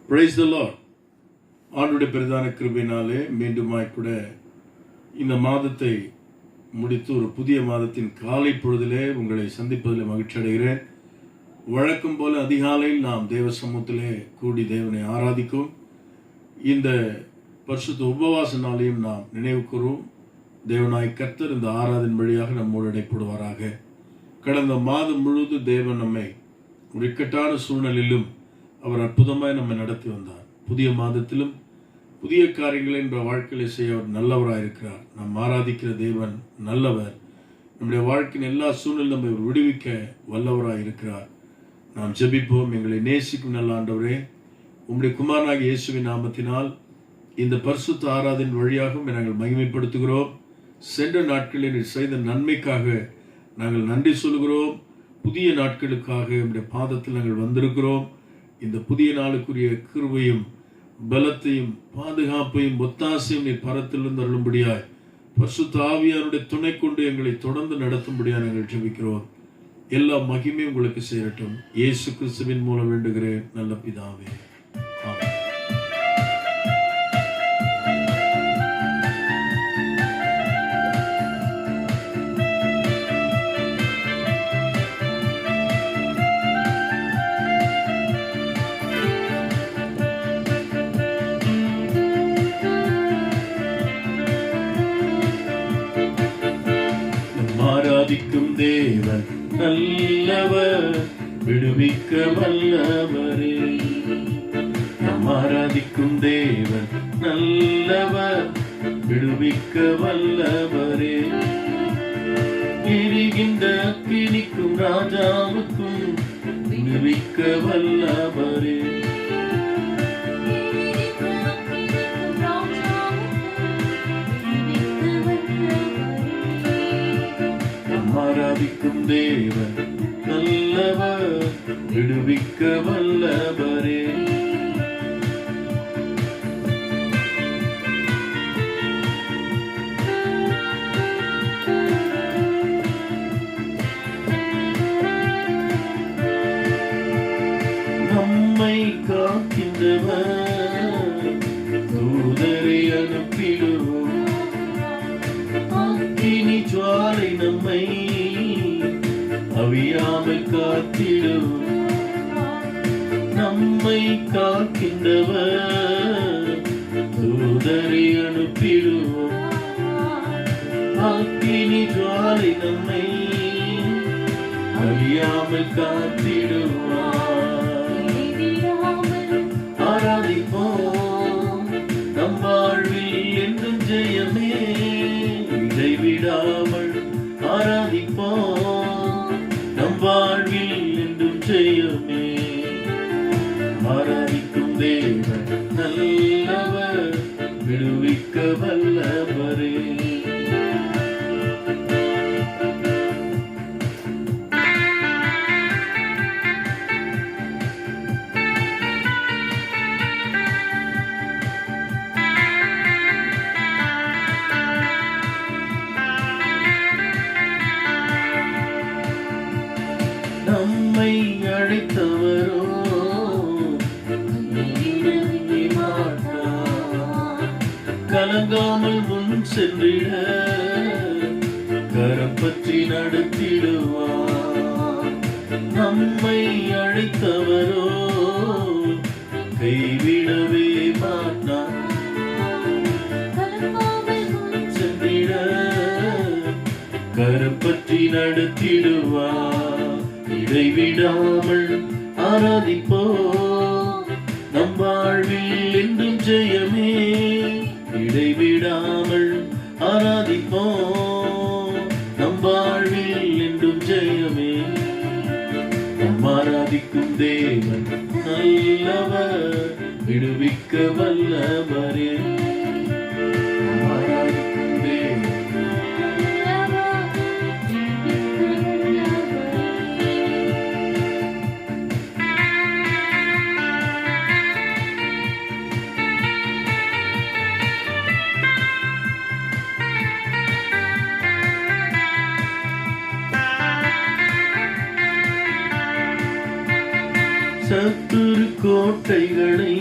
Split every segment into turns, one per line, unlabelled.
Praise the Lord. ஆண்டுடைய பிரதான கிருபையினாலே மீண்டுமாய் கூட இந்த மாதத்தை முடித்து ஒரு புதிய மாதத்தின் காலை பொழுதிலே உங்களை சந்திப்பதில் மகிழ்ச்சி அடைகிறேன். வழக்கம் போல அதிகாலையில் நாம் தேவ சமூகத்திலே கூடி தேவனை ஆராதிக்கும் இந்த பரிசுத்த உபவாச நாளையும் நாம் நினைவு கூறுவோம். தேவனாய் கர்த்தர் இந்த ஆராதனை வழியாக நம்மோடு இடைப்படுவாராக. கடந்த மாதம் முழுவதும் தேவன் நம்மை ஒரு இக்கட்டான சூழ்நிலையிலும் அவர் அற்புதமாய் நம்மை நடத்தி வந்தார். புதிய மாதத்திலும் புதிய காரியங்களை என்ற வாழ்க்கையில செய்ய அவர் நல்லவராக இருக்கிறார். நாம் ஆராதிக்கிற தேவன் நல்லவர். நம்முடைய வாழ்க்கையின் எல்லா சூழ்நிலையும் நம்மை விடுவிக்க வல்லவராக இருக்கிறார். நாம் ஜெபிப்போம். எங்களை நேசிக்கும் நல்ல ஆண்டவரே, உம்முடைய குமாரனாகிய இயேசுவின் நாமத்தினால் இந்த பரிசுத்த ஆராதனை வழியாகவும் நாங்கள் மகிமைப்படுத்துகிறோம். சென்ற நாட்களில் நீர் செய்த நன்மைக்காக நாங்கள் நன்றி சொல்கிறோம். புதிய நாட்களுக்காக உம்முடைய பாதத்தில் நாங்கள் வந்திருக்கிறோம். இந்த புதிய நாளுக்குரிய கிருபையும் பலத்தையும் பாதுகாப்பையும் ஒத்தாசையும் நீர் பரத்திலிருந்து அருளும்படியாய் பரிசுத்த ஆவியாருடைய துணை கொண்டு எங்களை தொடர்ந்து நடத்தும்படியாக நாங்கள் ஜெபிக்கிறோம். எல்லா மகிமையும் உங்களுக்கு சேரட்டும். இயேசு கிறிஸ்துவின் மூலம் வேண்டுகிறேன் நல்ல பிதாவே, ஆமென். ஆராதிக்கும் தேவன் நல்லவர், விடுவிக்க வல்லவரே. நாம் ஆராதிக்கும் தேவன் நல்லவர், விடுவிக்க வல்லவரே. எரிகின்ற அக்கினிக்கும் ராஜாவுக்கும் விடுவிக்க வல்லவரே. ஆராதிக்கும் தேவன் நல்லவர், விடுவிக்க வல்லவரே. நம்மை காக்கின்றவர், தூதரை அனுப்பிடுவோம். அக்கினி ஜுவாலை நம்மை அவியாமல் காத்திடும். நம்மை காக்கின்றவர், தூதரை அனுப்பிடுவோம். அக்கினி ஜுவாலை நம்மை அவியாமல் காத்திடுவார். ஆராதிப்போம், நம் வாழ்வில் என்றும் ஜெயமே. இடைவிடாமல் ஆராதிப்போம், நம் வாழ்வில் என்றும் ஜெயமே. ஆராதிக்கும் தேவன் நல்லவர், விடுவிக்க வல்லவரே. நம்மை அழைத்தவரோ கலங்காமல் முன் சென்றிட கரம் பற்றி நடத்திடுவார். நம்மை அழைத்தவரோ கைவிடவே மாட்டார். சென்றிட கரம் பற்றி நடத்திடுவார். இடைவிடாமல் ஆராதிப்போம், நம் வாழ்வில் என்றும் ஜெயமே. இடைவிடாமல் ஆராதிப்போம், நம் வாழ்வில் என்றும் ஜெயமே. நம் ஆராதிக்கும் தேவன் நல்லவர், விடுவிக்க வல்லவரே. ஆராதிக்கும் தேவன் சத்துரு கோட்டை கோட்டைகளை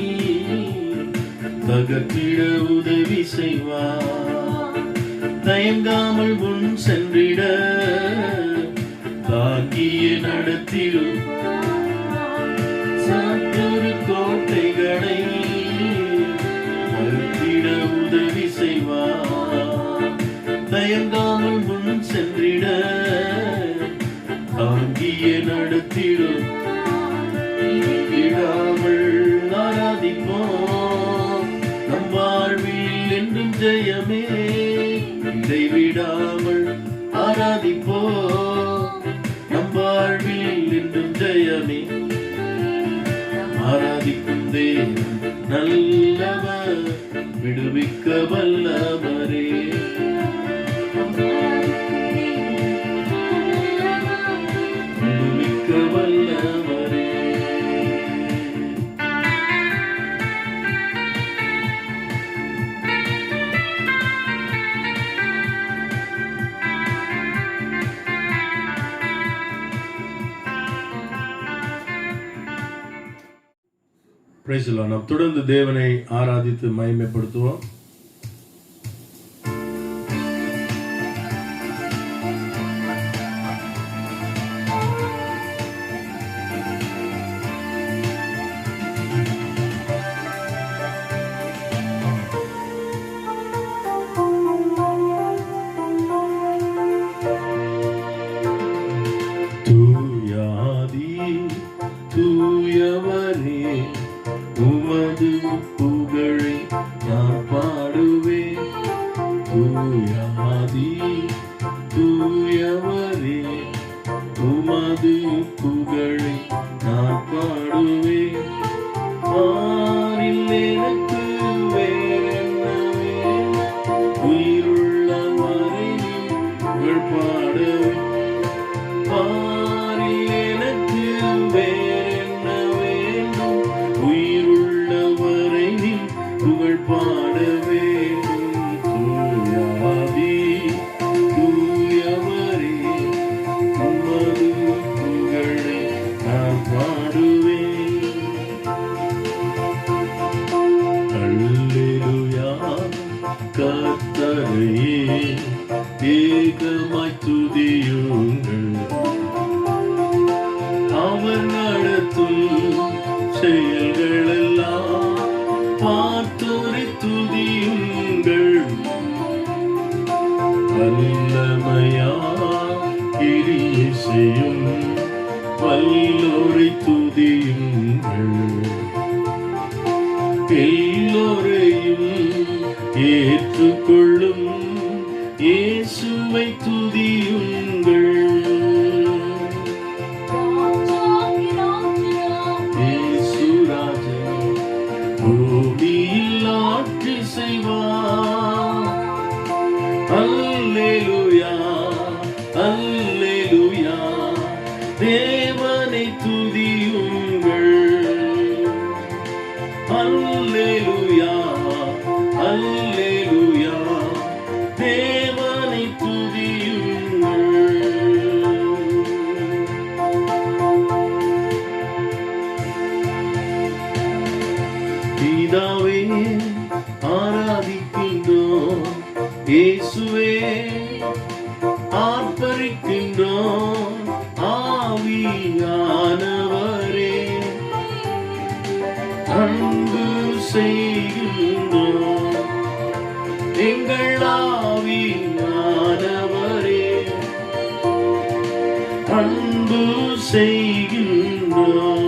தகர்த்திட உதவி செய்வார். தயங்காமல் முன் சென்றிட தாங்கிய நடத்திடும். சாத்தொரு கோட்டைகளை தகர்த்திட உதவி செய்வார். தயங்காமல் முன் சென்றிட தாங்கிய நடத்திடும். விடாமல் ஆராதிப்போம், நம் வாழ்வில் என்றும் ஜெயமே. இடைவிடாமல் ஆராதிப்போம், நம் வாழ்வில் என்றும் ஜெயமே. ஆராதிக்கும் தேவன் நல்லவர், விடுவிக்க வல்லவரே. விடுவிக்க வல்லவரே. Praise the Lord. நாம் தொடர்ந்து தேவனை ஆராதித்து மகிமைப்படுத்துவோம். தூயாதி தூயவரே, உமது புகழை நான் பாடுவேன். தூயாதி தூயவரே, உமது புகழை நான் பாடுவேன். பாரில் எனக்கு வேறென்னவே, உயிருள்ளவரை புகழ் பாடுவேன். பாரில் எனக்கு வேறென்ன வேண்டும், உயிருள்ளவரை புகழ் பாட வேண்டும். தூயாதி தூயவரே, உமது புகழை நான் பாடுவேன். அல்லேலூயா, கர்த்தரையே ஏகமாய் துதியுங்கள். அவர் நடத்தும் செயல்களெல்லாம் பார்த்தோரை துதியுங்கள். வல்லமையா கிரியை செய்யும் வல்லோரை துதியுங்கள். எல்லோரையும் ஏற்றுக்கொள்ளும் இயேசுவை துதியுங்கள். பூமியில் ஆட்சி செய்வார். அல்லேலூயா அல்லேலூயா, தேவனை துதியுங்கள். அல்லேலூயா அல்லேலூயா, தேவனை துதியுங்கள். பிதாவே ஆராதிக்கின்றோம், இயேசுவே ஆர்ப்பரிக்கின்றோம். ஆவியானவரே அன்பு செய்கின்றோம். எங்கள் ஆவியானவரே அன்பு செய்கின்றோம்.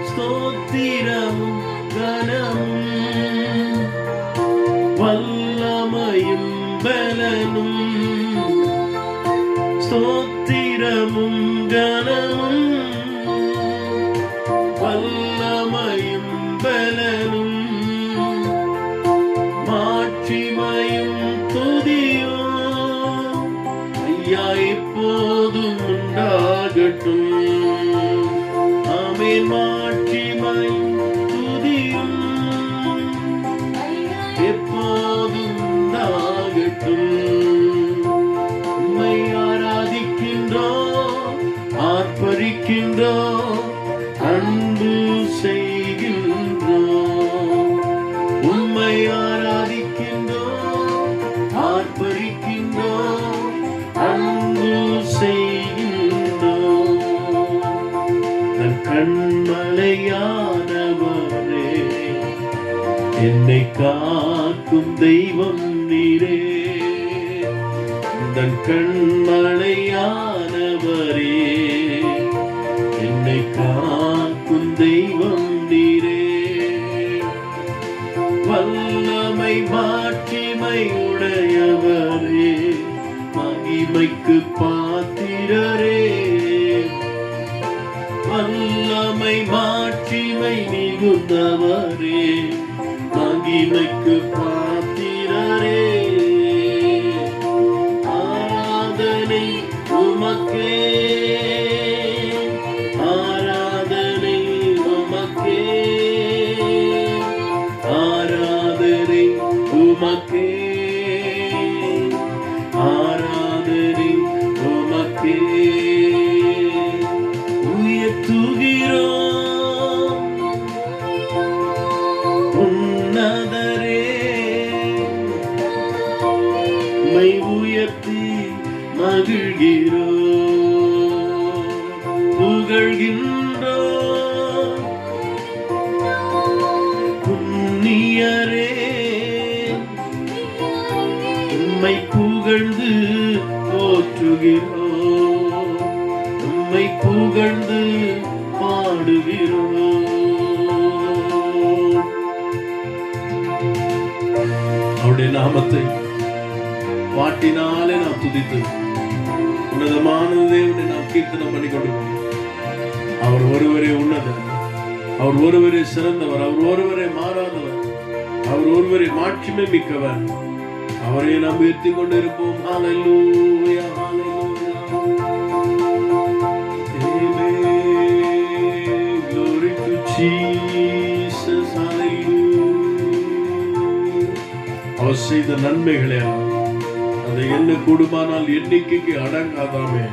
ஸ்தோத்திரமும் கனமும் வல்லமையும் பலனும். ஸ்தோத்திரமும் கனமும் வல்லமையும் பலனும். மாட்சிமையும் துதியும் ஐயா எப்போதும் உண்டாகட்டும். ஆமென். மாட்சிமையும் துதியும் எப்போதும் உண்டாகட்டும். உம்மை ஆராதிக்கின்றோம், ஆர்ப்பரிக்கின்றோம். கண்மலையானவரே, என்னை காக்கும் தெய்வம் நீரே. தன் கண்மலையானவரே, என்னை காக்கும் தெய்வம் நீரே. வல்லமை மாட்சிமை உடையவரே, மகிமைக்கு பாத்திரரே. வல்லமை மாட்சிமை மிகுந்தவரே, மகிமைக்கு பாத்திரரே. ஆராதனை உமக்கே, ஆராதனை உமக்கே, ஆராதனை உமக்கே, ஆராதனை உமக்கே. உயர்த்துகிறோம் உன்னதரே, மை உயர்த்தி மகிழ்கிறோம், புகழ்கின்றோம். புண்ணியரே, உம்மை புகழ்ந்து போற்றுகிறோம், உம்மை புகழ்ந்து பாடுகிறோம். அவருடைய நாமத்தை பாட்டினாலே நாம் துதித்து உன்னதமான தேவனை நாம் கீர்த்தனம் பண்ணி கொண்டிருக்கிறோம். அவர் ஒருவரே உன்னதர், அவர் ஒருவரே சிறந்தவர், அவர் ஒருவரே மாறாதவர், அவர் ஒருவரே மாட்சிமை மிக்கவர். அவரை நாம் உயர்த்தி கொண்டிருப்போம். ஹல்லேலூயா, ஹல்லேலூயா. Glory to Jesus, hallelujah. அவர் செய்த நன்மைகளே அதை என்ன கூடுமானால் எண்ணிக்கைக்கு அடங்காதாமே.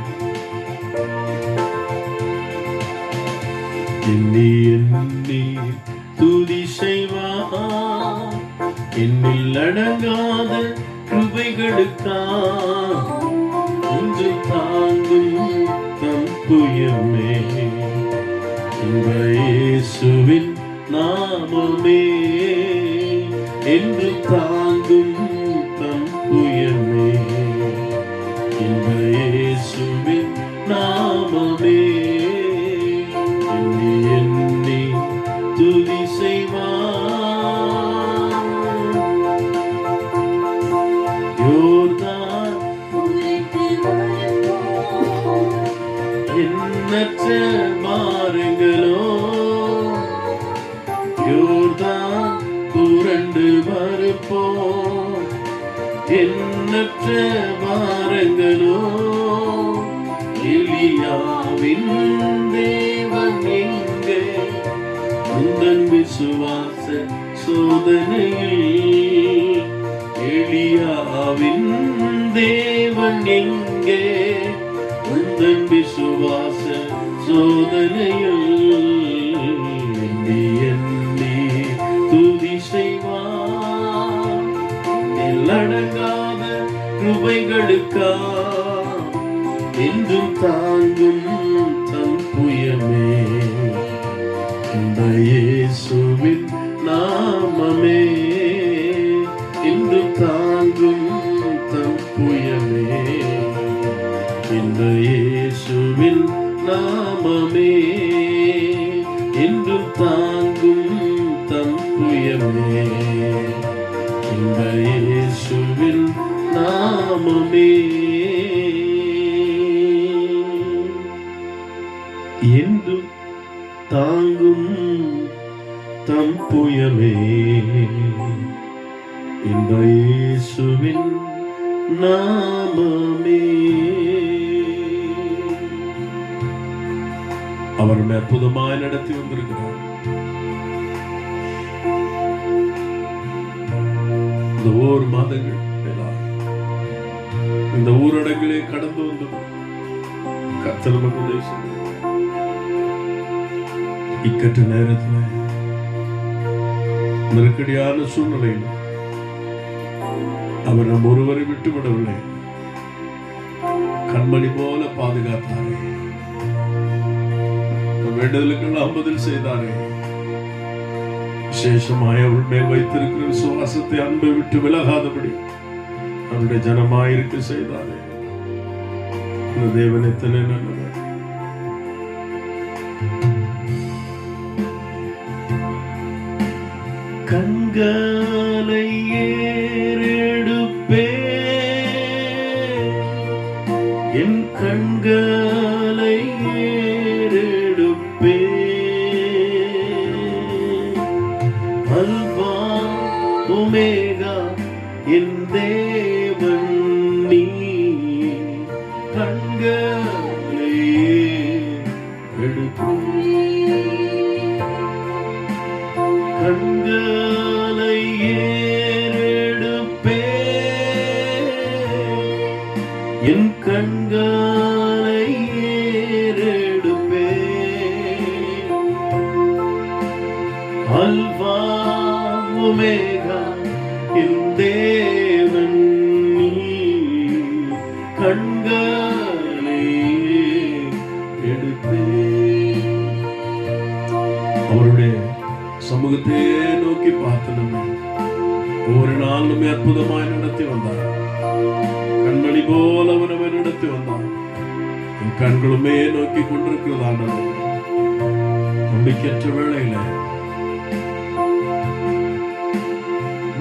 எண்ணி எண்ணி துதி செய்வார், என்னில் அடங்காத கிருபைகளுக்கா இன்று தாங்கும் தம் புயமே. இந்த இயேசுவின் நாமமே என்று தாங்கும் தம் புயமே. இந்த இயேசுவின் நாமமே எண்ணி எண்ணி துதி செய்வார். யோர்தான் எண்ணற்ற பாருங்களோ, யோர்தான் புரண்டு மறுப்போம். எண்ணற்ற பாருங்களோ, எலியாவின் தேவன் எங்கே உந்தன் விசுவாச சோதனையில். எலியாவின் தேவன் எங்கே உந்தன் விசுவாச சோதனையில். எண்ணி எண்ணி துதி செய்வார், அடங்காத கிருபைகளுக்கா என்றும் தாங்கும் தம் புயமே. இந்த இயேசுவின் நாமமே என்றும் தாங்கும் தம் புயமே. இந்த இயேசுவின் நாமமே என்றும் தாங்கும் தம் புயமே. இந்த இயேசுவின் நாமமே என்றும் தாங்கும் தம் புயமே. இந்த இயேசுவின் நாமமே. அவர் அற்புதமாய் நடத்தி வந்திருக்கிறார். இந்த ஓர் மாதங்கள் இந்த ஊரடங்களே கடந்து வந்தது. கர்த்தர் நமக்கு உதவி செய்தார். இக்கட்டு நேரத்தில் நெருக்கடியான சூழ்நிலையில் அவர் நம் ஒருவரை விட்டுவிடவில்லை. கண்மணி போல பாதுகாத்தாரே. வேண்டுதலுக்கெல்லாம் பதில் செய்தாரே, விசேஷமாய் அவள் மேல் வைத்திருக்கிற விசுவாசத்தை அன்பை விட்டு விலகாதபடி அவருடைய ஜனமாயிருக்க செய்தாரே. இந்த தேவன் எத்தனை நல்லவர். கண்களை ஏறெடுப்பே, என் கண்களை ஏறெடுப்பே, அல்பா ஒமேகா என் தேவன் நீ. கண்களை ஏறெடுப்பே, கண்களை ஏறெடுப்பே, என் கண்களை ஏறெடுப்பே, அல்பா ஒமேகா என் தேவன் நீ. கண்களை எடுப்பே. அவருடைய சமூகத்தையே நோக்கி பார்த்து நம்ம ஒவ்வொரு நாள் நம்ம அற்புதமாய் நடத்தி வந்தார். கண்மணி போல அவனவை நடத்தி வந்தான். என் கண்களுமே நோக்கி கொண்டிருக்கிறதான நம்பிக்கையற்ற வேளையில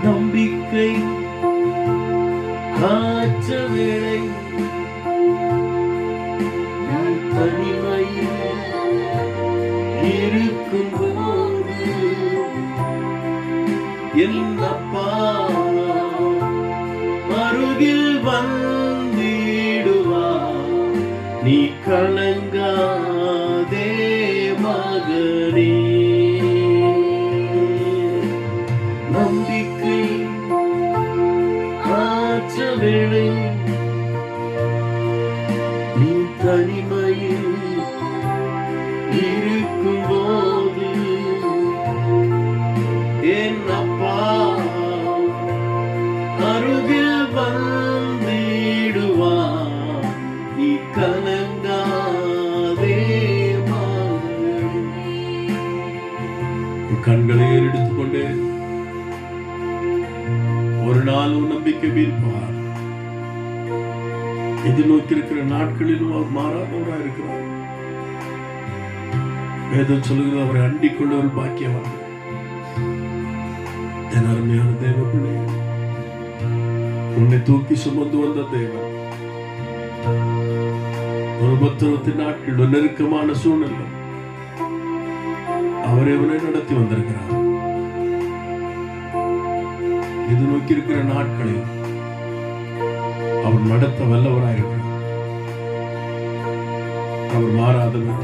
நம்பிக்கை காற்ற வேளை நான் தனிமையில் இருக்கும் என் அப்பா அருகில் வந்திடுவா. நீ கலங்காதே மகனே, நம்பிக்கை காற்ற வேளை நீ தனிமையில் இருக்கும் போது என் அப்பா அருகில் வந்திடுவா. நீ கலங்காதே மகனே. கண்களை எடுத்துக்கொண்டே ஒரு நாளும் நம்பிக்கை வீழ்ப்பார். எதிர்நோக்கி இருக்கிற நாட்களிலும் அவர் மாறாதவராக இருக்கிறார். வேதம் சொல்லுகிறது அவரை அண்டிக் கொண்டவர் பாக்கியவான். என் அருமையான தேவ பிள்ளை, உன்னை தூக்கி சுமந்து வந்த தேவன் ஒரு உபத்திரவத்தின் நாட்கள் நெருக்கமான சூழ்நிலை அவரை உன்னை நடத்தி வந்திருக்கிறார். இது நோக்கி இருக்கிற நாட்களில் அவர் நடத்த வல்லவராயிருக்கிறார். அவர் மாறாதவர்.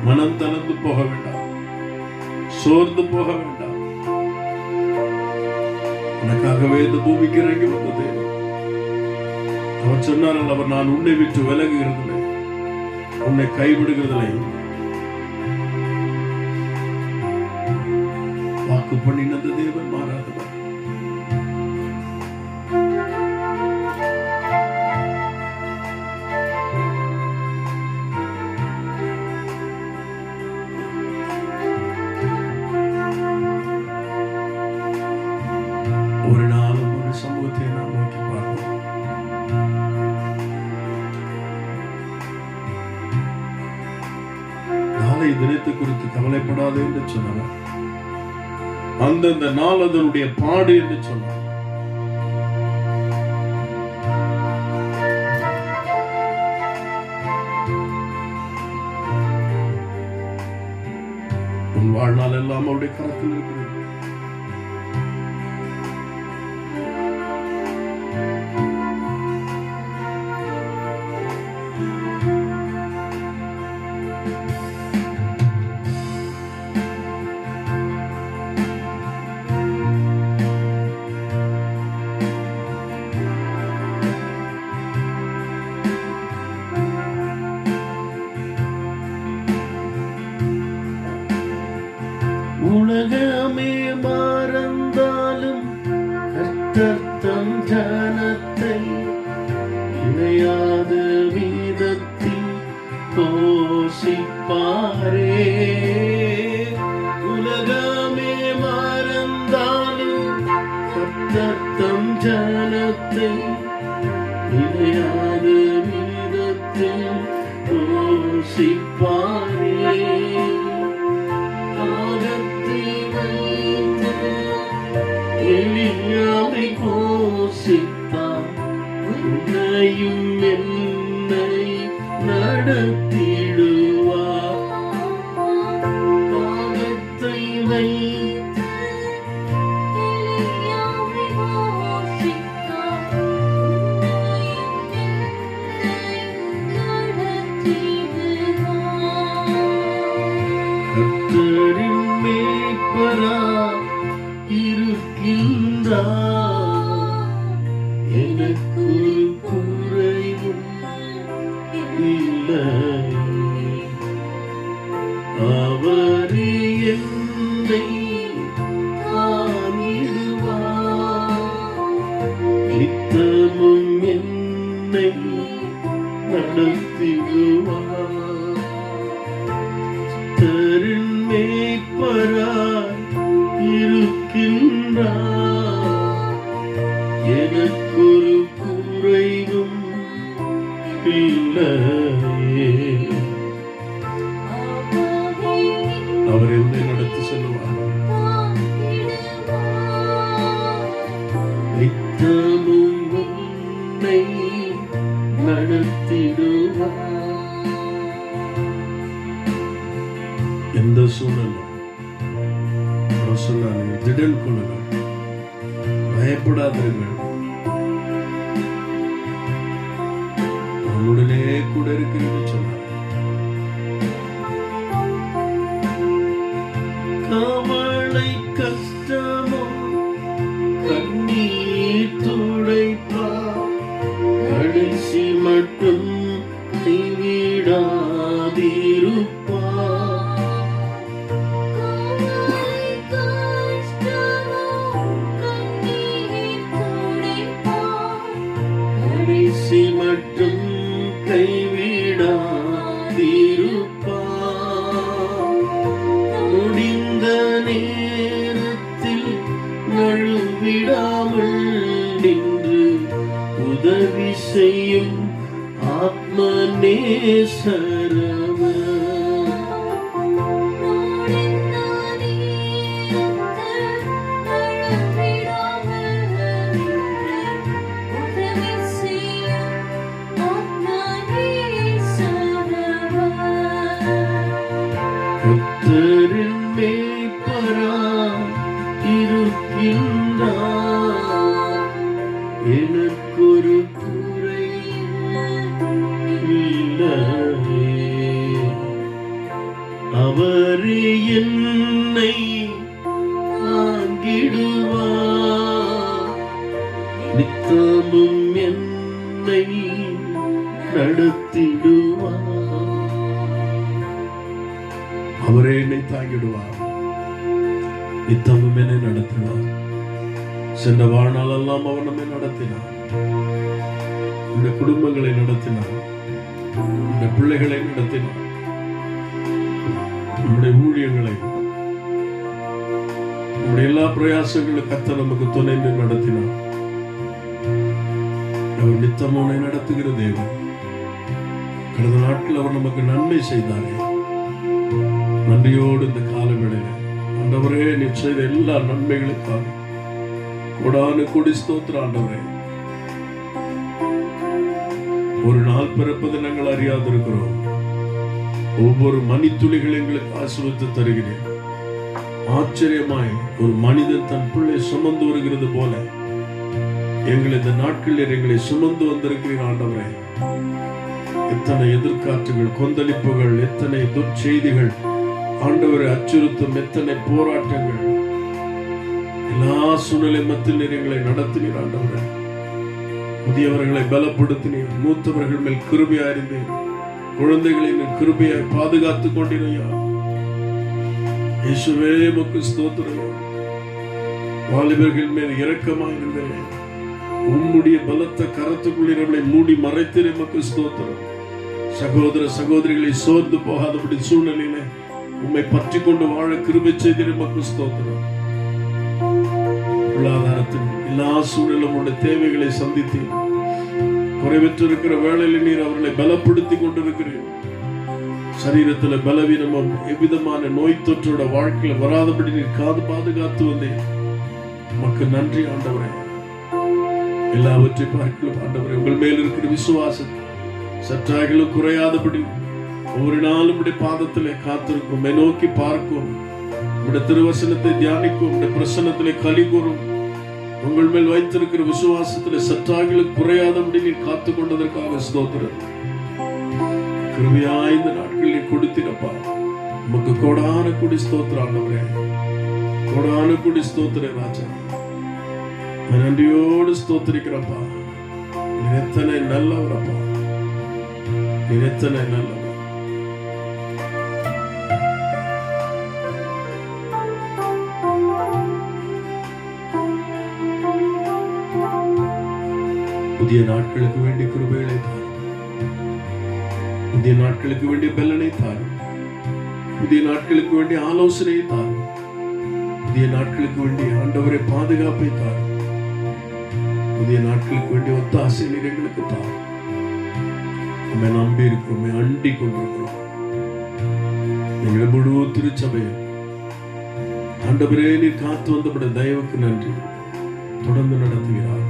மனம் தளர்ந்து போக வேண்டாம், சோர்ந்து போக வேண்டாம். உனக்காகவே இந்த பூமிக்கு இறங்கி வந்த தேவன். அவர் சொன்னார்கள், அவர் நான் உன்னை விட்டு விலகுகிறதில்லை, உன்னை கைவிடுகிறதில்லை. வாக்கு பண்ணினது தேவன் மாறாதவர். ஒரு நாளும் ஒரு சமூகத்தை நாம் நோக்கி பார்ப்போம். நாளை தினத்தை குறித்து கவலைப்படாது என்று சொன்னார். அந்தந்த நாள் அதனுடைய பாடு என்று சொன்னார். உன் வாழ்நாள் எல்லாம் அவருடைய கரத்தில் இருக்கிறது. உலகமே மறந்தாலும் கர்த்தர் தம் ஜனத்தை இணையாத விதத்தில் போஷிப்பாரே. தத்தம் ஜனத்தை நிலையாத விதத்தில் போஷிப்பாரே. காகத்தில் வைத்து எலியாவை போஷித்தார், உன்னையும் என்னை நடத்திடுவார். காகத்தை வைத்து எலியாவை போஷித்தார், கர்த்தரின் மேய்ப்பராய் இருக்கின்றார், எனக்கு குறைவும் இல்லை. அவர் என்னை தாங்கிடுவார், நித்தமும் என்னை நடத்திடுவார். கர்த்தரின் மேய்ப்பராய் இருக்கின்றார், எனக்கொரு குறைவும் இல்லையே. அவர் என்னை நடத்தி செல்வார், நித்தமும் உன்னை நடத்திடுவார். எந்த சூழலும் சொன்னார்கள், திடன் கொள்ளுங்கள், பயப்படாதீர்கள், உடனே கூட இருக்கிறீர்கள் சொன்னார். கவலை கஷ்டமோ கண்ணீர் துடைப்பார், கடைசி மட்டும் கைவிடாதிருப்பார். கடைசி மட்டும் கைவிடாதிருப்பார். முடிந்த நேரத்தில் நழுவிடாமல் நின்று உதவி செய்யும் ஆத்ம நேசரவர். கர்த்தரின் மேய்ப்பராய் இருக்கின்றார், எனக்கொரு குறை இல்லையே. அவர் என்னை தாங்கிடுவார், நித்தமும் என்னை நடத்திடுவார். அவரே என்னை தாங்கிடுவார், நித்தமும் என்னை நடத்தினார். சென்ற வாழ்நாளெல்லாம் அவர் நம்மை நடத்தினார், இந்த குடும்பங்களை நடத்தினார், இந்த பிள்ளைகளை நடத்தினார், நம்முடைய ஊழியங்களை, நம்முடைய எல்லா பிரயாசங்களும் கர்த்தர் நமக்கு துணை நடத்தினார். அவர் நித்தமும் நடத்துகிற தேவன். கடந்த நாட்கள் அவர் நமக்கு நன்மை செய்தாரே, நன்றியோடு இந்த காலவேளையில ஆண்டவரே நீர் செய்த எல்லா நன்மைகளுக்காக கோடானு கோடி ஸ்தோத்திரம் ஆண்டவரே. ஒரு நாள் பிறப்பது நாங்கள் அறியாதிருக்கிறோம், ஒவ்வொரு மணித்துளிகள் எங்களுக்கு ஆசீர்வதித்து தருகிறேன். ஆச்சரியமாய் ஒரு மனிதன் தன் பிள்ளை சுமந்து வருகிறது போல எங்களை இந்த நாட்களில் எங்களை சுமந்து வந்திருக்கிறீர் ஆண்டவரே. எத்தனை எதிர்காற்றுகள், கொந்தளிப்புகள், எத்தனை துர்ச்செய்திகள் ஆண்டவரை அச்சுறுத்தும், எத்தனை போராட்டங்கள், எல்லா சூழ்நிலை மத்தியில் எங்களை நடத்தினீர் ஆண்டவரே. முதியவர்களை பலப்படுத்தினீர், மூத்தவர்கள் மேல் கிருபையா இருந்தீர், குழந்தைகளை மேல் கிருபையாய் பாதுகாத்துக் கொண்டிருந்தீர். இயேசுவே உமக்கு ஸ்தோத்திரம். வாலிபர்கள் மேல் இரக்கமாய் இருந்தீர், உம்முடைய பலத்த கரத்துக்குள்ளே நம்மளை மூடி மறைத்தீர். உமக்கு ஸ்தோத்திரம். சகோதர சகோதரிகளை சோர்ந்து போகாதபடி சூழ்நிலையில உம்மை பற்றி கொண்டு வாழ கிருபை செய்தீர். உமக்கு ஸ்தோத்திரம். பொருளாதாரத்தின் எல்லா சூழலும் உடைய தேவைகளை சந்தித்து குறைவற்றிருக்கிற வேளையில் நீர் அவர்களை பலப்படுத்தி கொண்டிருக்கிறீர். சரீரத்தில் பலவீனமும் எவ்விதமான நோய் தொற்றோட வாழ்க்கையில வராதபடி நீர் பாதுகாத்து வந்தேன். உமக்கு நன்றி ஆண்டவரே. எல்லாவற்றை பார்க்கலாம் ஆண்டவரே, உங்கள் மேல் இருக்கிற விசுவாசம் சற்றாகிலும் குறையாதபடி ஒவ்வொரு நாளும் உடைய பாதத்திலே காத்திருக்கும், நோக்கி பார்க்கும், உடைய திருவசனத்தை தியானிக்கும், உடைய பிரசன்னத்திலே களி கூறும். உங்கள் மேல் வைத்திருக்கிற விசுவாசத்திலே சற்றாகிலும் குறையாதபடி நீ காத்து கொண்டதற்காக ஸ்தோத்திரம். கிருபையாய் இந்த நாட்களில் கொடுத்தினப்பா, உமக்கு கோடான கொடி ஸ்தோத்திரம் ஆண்டவரே, கோடான கொடி ஸ்தோத்திர ராஜா. நன்றியோடு ஸ்தோத்திரிக்கிறப்பா. நீர் எத்தனை நல்லவரப்பா, நீர் எத்தனை நல்லவர். புதிய நாட்களுக்கு வேண்டிய கிருபைகளை தாரும், புதிய நாட்களுக்கு வேண்டிய பலனை தாரும், புதிய நாட்களுக்கு வேண்டிய ஆலோசனையை தாரும், புதிய நாட்களுக்கு வேண்டிய ஆண்டவரை பாதுகாப்பை தாரும், புதிய நாட்களுக்கு வேண்டிய ஒத்தாசை எங்களுக்கு தாரும். உம்மை நம்பி இருக்கிறோம், உம்மை அண்டி கொண்டிருக்கிறோம். எங்களை முழு திருச்சபையில் ஆண்டவரே நீர் காத்து வந்தபட தயவுக்கு நன்றி. தொடர்ந்து நடத்துகிறார்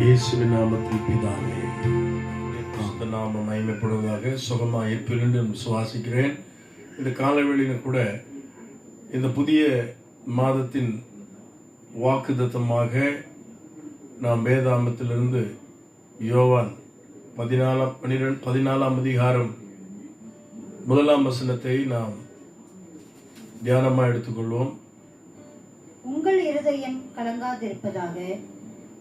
இயேசுவின் நாமத்தில் பிதாவே. நாமம் மகிமைப்படுவதாக. சுகமாக இருப்பேன் என்று விசுவாசிக்கிறேன். இந்த காலவெளியில கூட இந்த புதிய மாதத்தின் வாக்குத்தத்தமாக நாம் வேதாமத்திலிருந்து யோவான் 14ஆம் அதிகாரம் 1ஆம் வசனத்தை நாம் தியானமாக எடுத்துக்கொள்வோம்.
உங்கள் இருதயம் கலங்காதிருப்பதாக,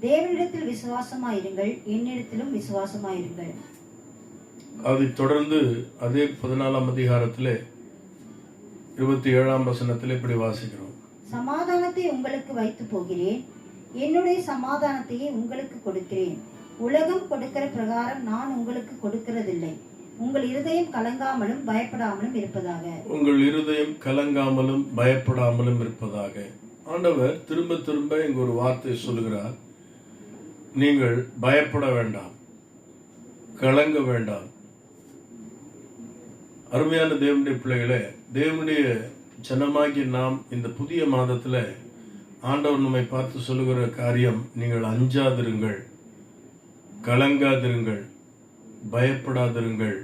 தேவனிடத்தில் விசுவாசமாயிருங்கள், என்னிடத்திலும் விசுவாசமாயிருங்கள்.
அதைத் தொடர்ந்து அதே 14ஆம் அதிகாரத்திலே 27ஆம் வசனத்தில் இப்படி வாசிக்கிறோம்.
சமாதானத்தை உங்களுக்கு வைத்து போகிறேன், என்னுடைய சமாதானத்தையே உங்களுக்கு கொடுக்கிறேன். உலகம் கொடுக்கிற பிரகாரம் நான் உங்களுக்கு கொடுக்கிறதில்லை. உங்கள் இருதயம் கலங்காமலும் பயப்படாமலும் இருப்பதாக.
உங்கள் இருதயம் கலங்காமலும் பயப்படாமலும் இருப்பதாக. ஆண்டவர் திரும்ப திரும்ப இங்கு ஒரு வார்த்தை சொல்லுகிறார். நீங்கள் பயப்பட வேண்டாம், கலங்க வேண்டாம். அருமையான தேவனுடைய பிள்ளைகளே, தேவனுடைய ஜனமாகி நாம் இந்த புதிய மாதத்துல ஆண்டவர் நம்மை பார்த்து சொல்லுகிற காரியம், நீங்கள் அஞ்சாதிருங்கள், கலங்காதிருங்கள், பயப்படாதிருங்கள்,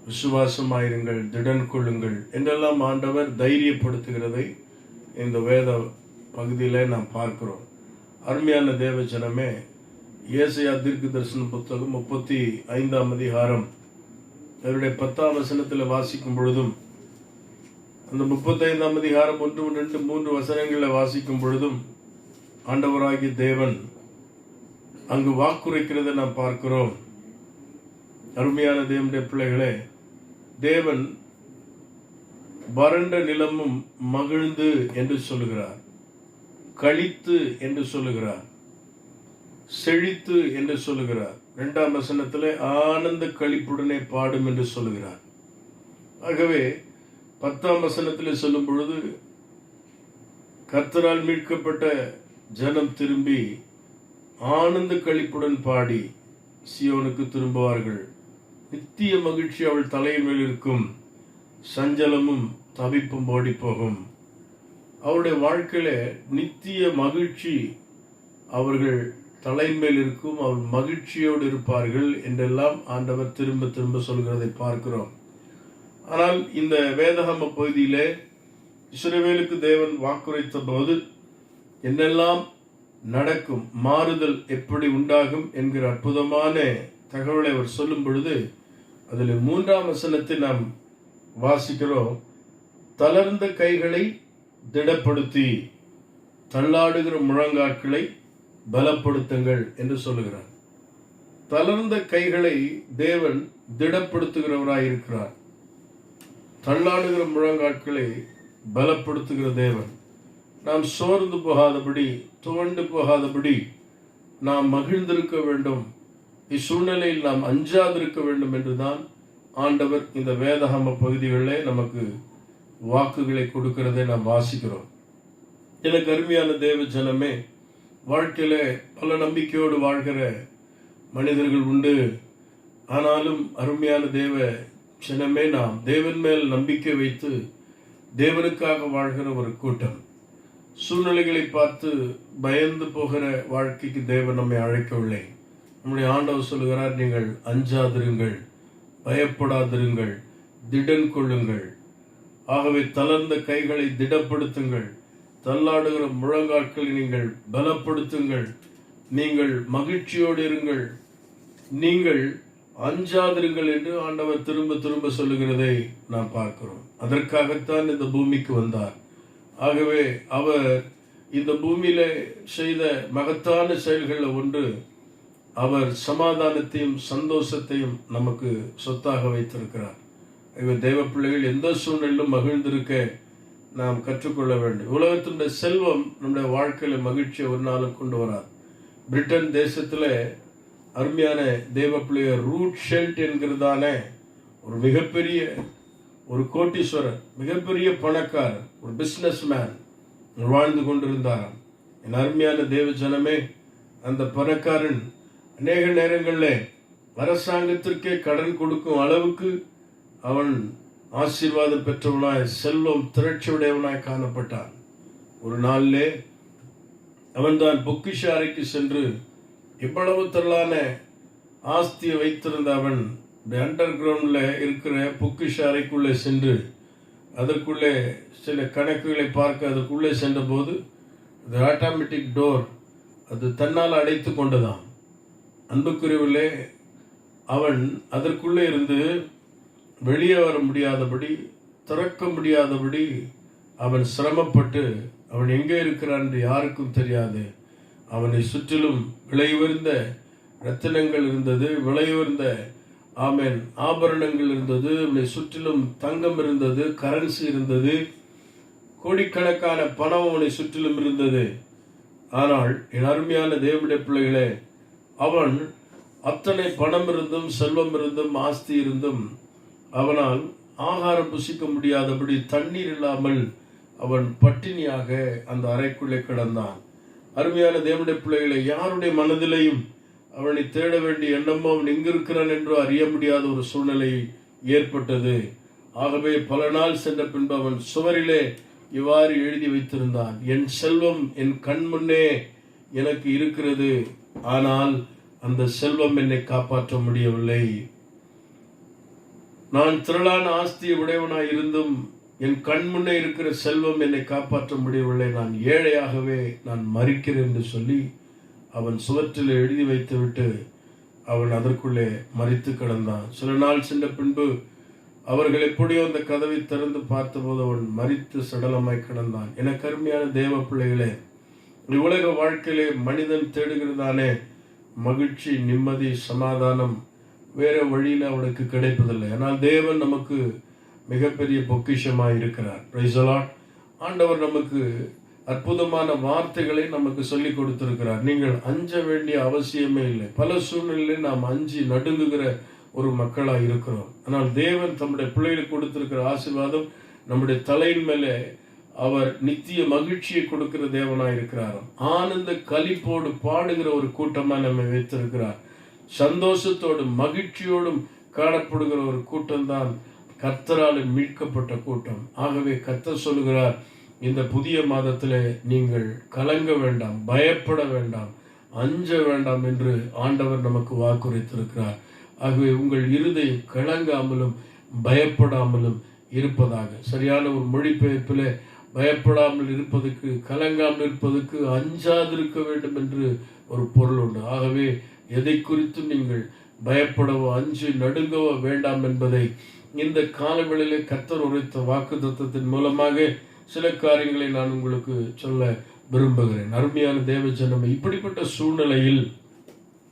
விசுவாசமாயிருங்கள், திடன் கொள்ளுங்கள் என்றெல்லாம் ஆண்டவர் தைரியப்படுத்துகிறதை இந்த வேத பகுதியில நாம் பார்க்கிறோம். அருமையான தேவ ஜனமே, ஏசாயா தீர்க்க தரிசன புத்தகம் 35ஆம் அதிகாரம் அவருடைய 10ஆம் வசனத்தில் வாசிக்கும் பொழுதும், அந்த 35ஆம் அதிகாரம் 1, 2, 3 வசனங்களில் வாசிக்கும் பொழுதும் ஆண்டவராகிய தேவன் அங்கு வாக்குரைக்கிறதை நாம் பார்க்கிறோம். அருமையான தேவனுடைய பிள்ளைகளே, தேவன் வறண்ட நிலமும் மகிழ்ந்து என்று சொல்லுகிறார், களித்து என்று சொல்லுகிறார், செழித்து என்று சொல்லுகிறார். 2ஆம் வசனத்திலே ஆனந்த களிப்புடனே பாடும் என்று சொல்லுகிறார். ஆகவே 10ஆம் வசனத்திலே சொல்லும் பொழுது, கர்த்தரால் மீட்கப்பட்ட ஜனம் திரும்பி ஆனந்த களிப்புடன் பாடி சியோனுக்கு திரும்புவார்கள். நித்திய மகிழ்ச்சி அவள் தலையின் மேல் இருக்கும், சஞ்சலமும் தவிப்பும் ஓடி போகும். அவருடைய வாழ்க்கையில நித்திய மகிழ்ச்சி அவர்கள் தலைமேல் இருக்கும், அவள் மகிழ்ச்சியோடு இருப்பார்கள் என்றெல்லாம் ஆண்டவர் திரும்ப திரும்ப சொல்கிறதை பார்க்கிறோம். ஆனால் இந்த வேதாகம பகுதியிலே இஸ்ரவேலுக்கு தேவன் வாக்குரைத்த போது என்னெல்லாம் நடக்கும், மாறுதல் எப்படி உண்டாகும் என்கிற அற்புதமான தகவலை அவர் சொல்லும் பொழுது, அதில் 3ஆம் வசனத்தை நாம் வாசிக்கிறோம். தளர்ந்த கைகளை திடப்படுத்தி தள்ளாடுகிற முழங்காட்களை பலப்படுத்துங்கள் என்று சொல்லுகிறார். தளர்ந்த கைகளை தேவன் திடப்படுத்துகிறவராயிருக்கிறார். தள்ளாடுகிற முழங்காட்களை பலப்படுத்துகிற தேவன். நாம் சோர்ந்து போகாதபடி, துவண்டு போகாதபடி நாம் மகிழ்ந்திருக்க வேண்டும். இச்சூழ்நிலையில் நாம் அஞ்சாதிருக்க வேண்டும் என்றுதான் ஆண்டவர் இந்த வேதாகம பகுதிகளிலே நமக்கு வாக்குகளை கொடுக்கிறதை நாம் வாசிக்கிறோம். எனக்கு அருமையான தேவ ஜனமே, வாழ்க்கையில பல நம்பிக்கையோடு வாழ்கிற மனிதர்கள் உண்டு. ஆனாலும் அருமையான தேவ ஜனமே, நாம் தேவன் மேல் நம்பிக்கை வைத்து தேவனுக்காக வாழ்கிற ஒரு கூட்டம். சூழ்நிலைகளை பார்த்து பயந்து போகிற வாழ்க்கைக்கு தேவன் நம்மை அழைக்கவில்லை. நம்முடைய ஆண்டவர் சொல்லுகிறார், நீங்கள் அஞ்சாதிருங்கள், பயப்படாதிருங்கள், திடன் கொள்ளுங்கள். ஆகவே தளர்ந்த கைகளை திடப்படுத்துங்கள், தள்ளாடுகிற முழங்காட்களை நீங்கள் பலப்படுத்துங்கள், நீங்கள் மகிழ்ச்சியோடு இருங்கள், நீங்கள் அஞ்சாதிருங்கள் என்று ஆண்டவர் திரும்ப திரும்ப சொல்லுகிறதை நாம் பார்க்கிறோம். அதற்காகத்தான் இந்த பூமிக்கு வந்தார். ஆகவே அவர் இந்த பூமியில செய்த மகத்தான செயல்களில் ஒன்று, அவர் சமாதானத்தையும் சந்தோஷத்தையும் நமக்கு சொத்தாக வைத்திருக்கிறார். தேவ பிள்ளைகள் எந்த சூழ்நிலையிலும் மகிழ்ந்திருக்க நாம் கற்றுக்கொள்ள வேண்டும். உலகத்தினுடைய செல்வம் நம்முடைய வாழ்க்கையில மகிழ்ச்சியை ஒரு நாளும் கொண்டு வராது. பிரிட்டன் தேசத்துல அருமையான தேவ பிள்ளையர் ரூட் ஷெல்ட் என்கிறதான ஒரு மிகப்பெரிய ஒரு கோட்டீஸ்வரர், மிகப்பெரிய பணக்காரர், ஒரு பிசினஸ் மேன் வாழ்ந்து கொண்டிருந்தாராம். என் அருமையான தேவ ஜனமே, அந்த பணக்காரன் அநேக நேரங்களில் அரசாங்கத்திற்கே கடன் கொடுக்கும் அளவுக்கு அவன் ஆசீர்வாதம் பெற்றவனாய், செல்வம் திரட்சியுடையவனாய் காணப்பட்டான். ஒரு நாளிலே அவன் தான் பொக்கிஷ அறைக்கு சென்று இவ்வளவு திரளான ஆஸ்தியை வைத்திருந்த அவன் அண்டர் கிரவுண்ட்ல இருக்கிற பொக்கிஷ அறைக்குள்ளே சென்று அதற்குள்ளே சில கணக்குகளை பார்க்க அதற்குள்ளே சென்ற போது அது ஆட்டோமேட்டிக் டோர் அது தன்னால் அடைத்து கொண்டதாம். அன்புக்குரியவிலே அவன் அதற்குள்ளே இருந்து வெளியே வர முடியாதபடி, திறக்க முடியாதபடி அவன் சிரமப்பட்டு, அவன் எங்கே இருக்கிறான் என்று யாருக்கும் தெரியாது. அவனை சுற்றிலும் விலை உயர்ந்த ரத்தினங்கள் இருந்தது, விலை உயர்ந்த ஆபரணங்கள் இருந்தது, அவனை சுற்றிலும் தங்கம் இருந்தது, கரன்சி இருந்தது, கோடிக்கணக்கான பணம் அவனை சுற்றிலும் இருந்தது. ஆனால் என் அருமையான தேவனுடைய பிள்ளைகளே, அவன் அத்தனை பணம் இருந்தும் செல்வம் இருந்தும் ஆஸ்தி இருந்தும் அவனால் ஆகாரம் புசிக்க முடியாதபடி, தண்ணீர் இல்லாமல் அவன் பட்டினியாக அந்த அறைக்குள்ளே கிடந்தான். அருமையான தேவனுடைய பிள்ளைகளை, யாருடைய மனதிலையும் அவனை தேட வேண்டிய எண்ணமோ அவன் எங்கிருக்கிறான் என்றோ அறிய முடியாத ஒரு சூழ்நிலை ஏற்பட்டது. ஆகவே பல நாள் சென்ற பின்பு அவன் சுவரிலே இவ்வாறு எழுதி வைத்திருந்தான், என் செல்வம் என் கண் முன்னே எனக்கு இருக்கிறது, ஆனால் அந்த செல்வம் என்னை காப்பாற்ற முடியவில்லை. நான் திரளான ஆஸ்தியை உடையவனாய் இருந்தும் என் கண் முன்னே இருக்கிற செல்வம் என்னை காப்பாற்ற முடியவில்லை, நான் ஏழையாகவே நான் மரிக்கிறேன் என்று சொல்லி அவன் சுவற்றில் எழுதி வைத்துவிட்டு அவன் அதற்குள்ளே மரித்து கிடந்தான். சில நாள் சென்ற பின்பு அவர்கள் எப்படியோ அந்த கதவை திறந்து பார்த்தபோது அவன் மரித்து சடலமாய் கிடந்தான். எனக்கு அருமையான தேவ பிள்ளைகளே, உலக வாழ்க்கையிலே மனிதன் தேடுகிறதானே மகிழ்ச்சி, நிம்மதி, சமாதானம் வேற வழியில் அவனுக்கு கிடைப்பதில்லை. ஆனால் தேவன் நமக்கு மிகப்பெரிய பொக்கிஷமாய் இருக்கிறார். Praise the Lord. ஆண்டவர் நமக்கு அற்புதமான வார்த்தைகளை நமக்கு சொல்லி கொடுத்திருக்கிறார். நீங்கள் அஞ்ச வேண்டிய அவசியமே இல்லை. பல சூழ்நிலையில் நாம் அஞ்சி நடுங்குகிற ஒரு மக்களாக இருக்கிறோம். ஆனால் தேவன் தம்முடைய பிள்ளைகளுக்கு கொடுத்திருக்கிற ஆசீர்வாதம் நம்முடைய தலையின் மேலே அவர் நித்திய மகிழ்ச்சியை கொடுக்கிற தேவனாய் இருக்கிறார். ஆனந்த களிப்போடு பாடுகிற ஒரு கூட்டமா நம்மை வைத்திருக்கிறார். சந்தோஷத்தோடும் மகிழ்ச்சியோடும் காணப்படுகிற ஒரு கூட்டம் தான் கர்த்தரால் மீட்கப்பட்ட கூட்டம். ஆகவே கர்த்தர் சொல்லுகிறார், இந்த புதிய மாதத்திலே நீங்கள் கலங்க வேண்டாம், பயப்பட வேண்டாம், அஞ்ச வேண்டாம் என்று ஆண்டவர் நமக்கு வாக்குரைத்திருக்கிறார். ஆகவே உங்கள் இருதயம் கலங்காமலும் பயப்படாமலும் இருப்பதாக. சரியான ஒரு மொழிபெயர்ப்பில் பயப்படாமல் இருப்பதற்கு, கலங்காமல் இருப்பதற்கு அஞ்சாதிருக்க வேண்டும் என்று ஒரு பொருள் உண்டு. ஆகவே எதை குறித்து நீங்கள் பயப்படவோ அஞ்சு நடுங்கவோ வேண்டாம் என்பதை இந்த காலவெளியிலே கர்த்தர் உரைத்த வாக்குத்தத்தத்தின் மூலமாக சில காரியங்களை நான் உங்களுக்கு சொல்ல விரும்புகிறேன். அருமையான தேவ ஜனமே, இப்படிப்பட்ட சூழ்நிலையில்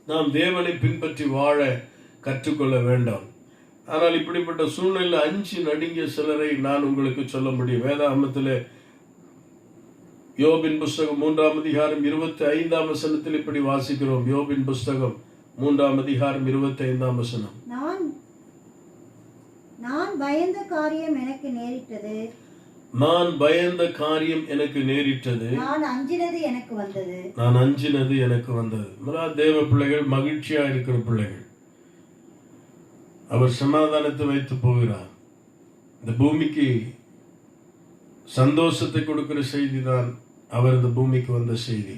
நாம் தேவனை பின்பற்றி வாழ கற்றுக்கொள்ள வேண்டாம். ஆனால் இப்படிப்பட்ட சூழ்நிலையில் அஞ்சு நடுங்கிய சிலரை நான் உங்களுக்கு சொல்ல முடியும். வேதாகமத்திலே யோபின் புஸ்தகம் 3ஆம் அதிகாரம் 25ஆம் வசனத்தில் இப்படி வாசிக்கிறோம். யோபின் புஸ்தகம் 3ஆம் அதிகாரம் 25ஆம் வசனம்.
நான் பயந்த காரியம் எனக்கு நேரிட்டது,
நான் பயந்த காரியம் எனக்கு நேரிட்டது,
நான் அஞ்சினது எனக்கு வந்தது.
நான் அஞ்சினது எனக்கு வந்தது. தேவ பிள்ளைகள் மகிழ்ச்சியா இருக்கிற பிள்ளைகள். அவர் சமாதானத்தை வைத்து போகிறார். இந்த பூமிக்கு சந்தோஷத்தை கொடுக்கிற செய்தி தான் அவர் இந்த பூமிக்கு வந்த செய்தி.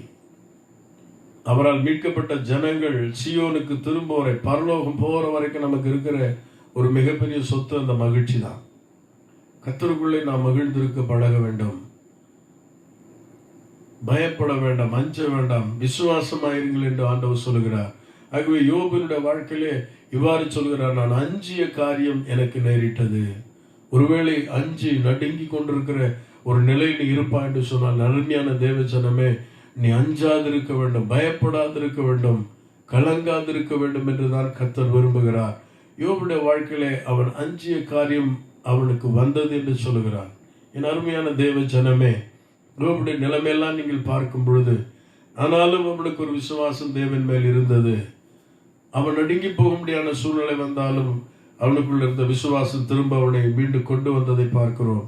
அவரால் மீட்கப்பட்ட ஜனங்கள் சியோனுக்கு திரும்ப வரை, பரலோகம் போற வரைக்கும் நமக்கு இருக்கிற ஒரு மிகப்பெரிய சொத்து அந்த மகிழ்ச்சி தான். கர்த்தருக்குள்ளே நாம் மகிழ்ந்திருக்க பழக வேண்டும், பயப்பட வேண்டாம், அஞ்ச வேண்டாம், விசுவாசமாயிருங்கள் என்று ஆண்டவர் சொல்லுகிறார். ஆகவே யோபனுடைய வாழ்க்கையிலே இவ்வாறு சொல்கிறார், நான் அஞ்சிய காரியம் எனக்கு நேரிட்டது. ஒருவேளை அஞ்சி நடுங்கி கொண்டிருக்கிற ஒரு நிலையில் இருப்பா என்று சொன்னால், அருமையான தேவ ஜனமே, நீ அஞ்சாதிருக்க வேண்டும், பயப்படாதிருக்க வேண்டும், கலங்காதிருக்க வேண்டும் என்றுதான் கர்த்தர் விரும்புகிறார். யோபுடைய வாழ்க்கையிலே அவன் அஞ்சிய காரியம் அவனுக்கு வந்தது என்று சொல்லுகிறான். என் அருமையான தேவ ஜனமே, யோபுடைய நிலைமையெல்லாம் நீங்கள் பார்க்கும் பொழுது, ஆனாலும் அவனுக்கு ஒரு விசுவாசம் தேவன் மேல் இருந்தது. அவன் நடுங்கி போக முடியாத சூழ்நிலை வந்தாலும் அவனுக்குள்ள இருந்த விசுவாசம் திரும்ப அவனை மீண்டும் கொண்டு வந்ததை பார்க்கிறோம்.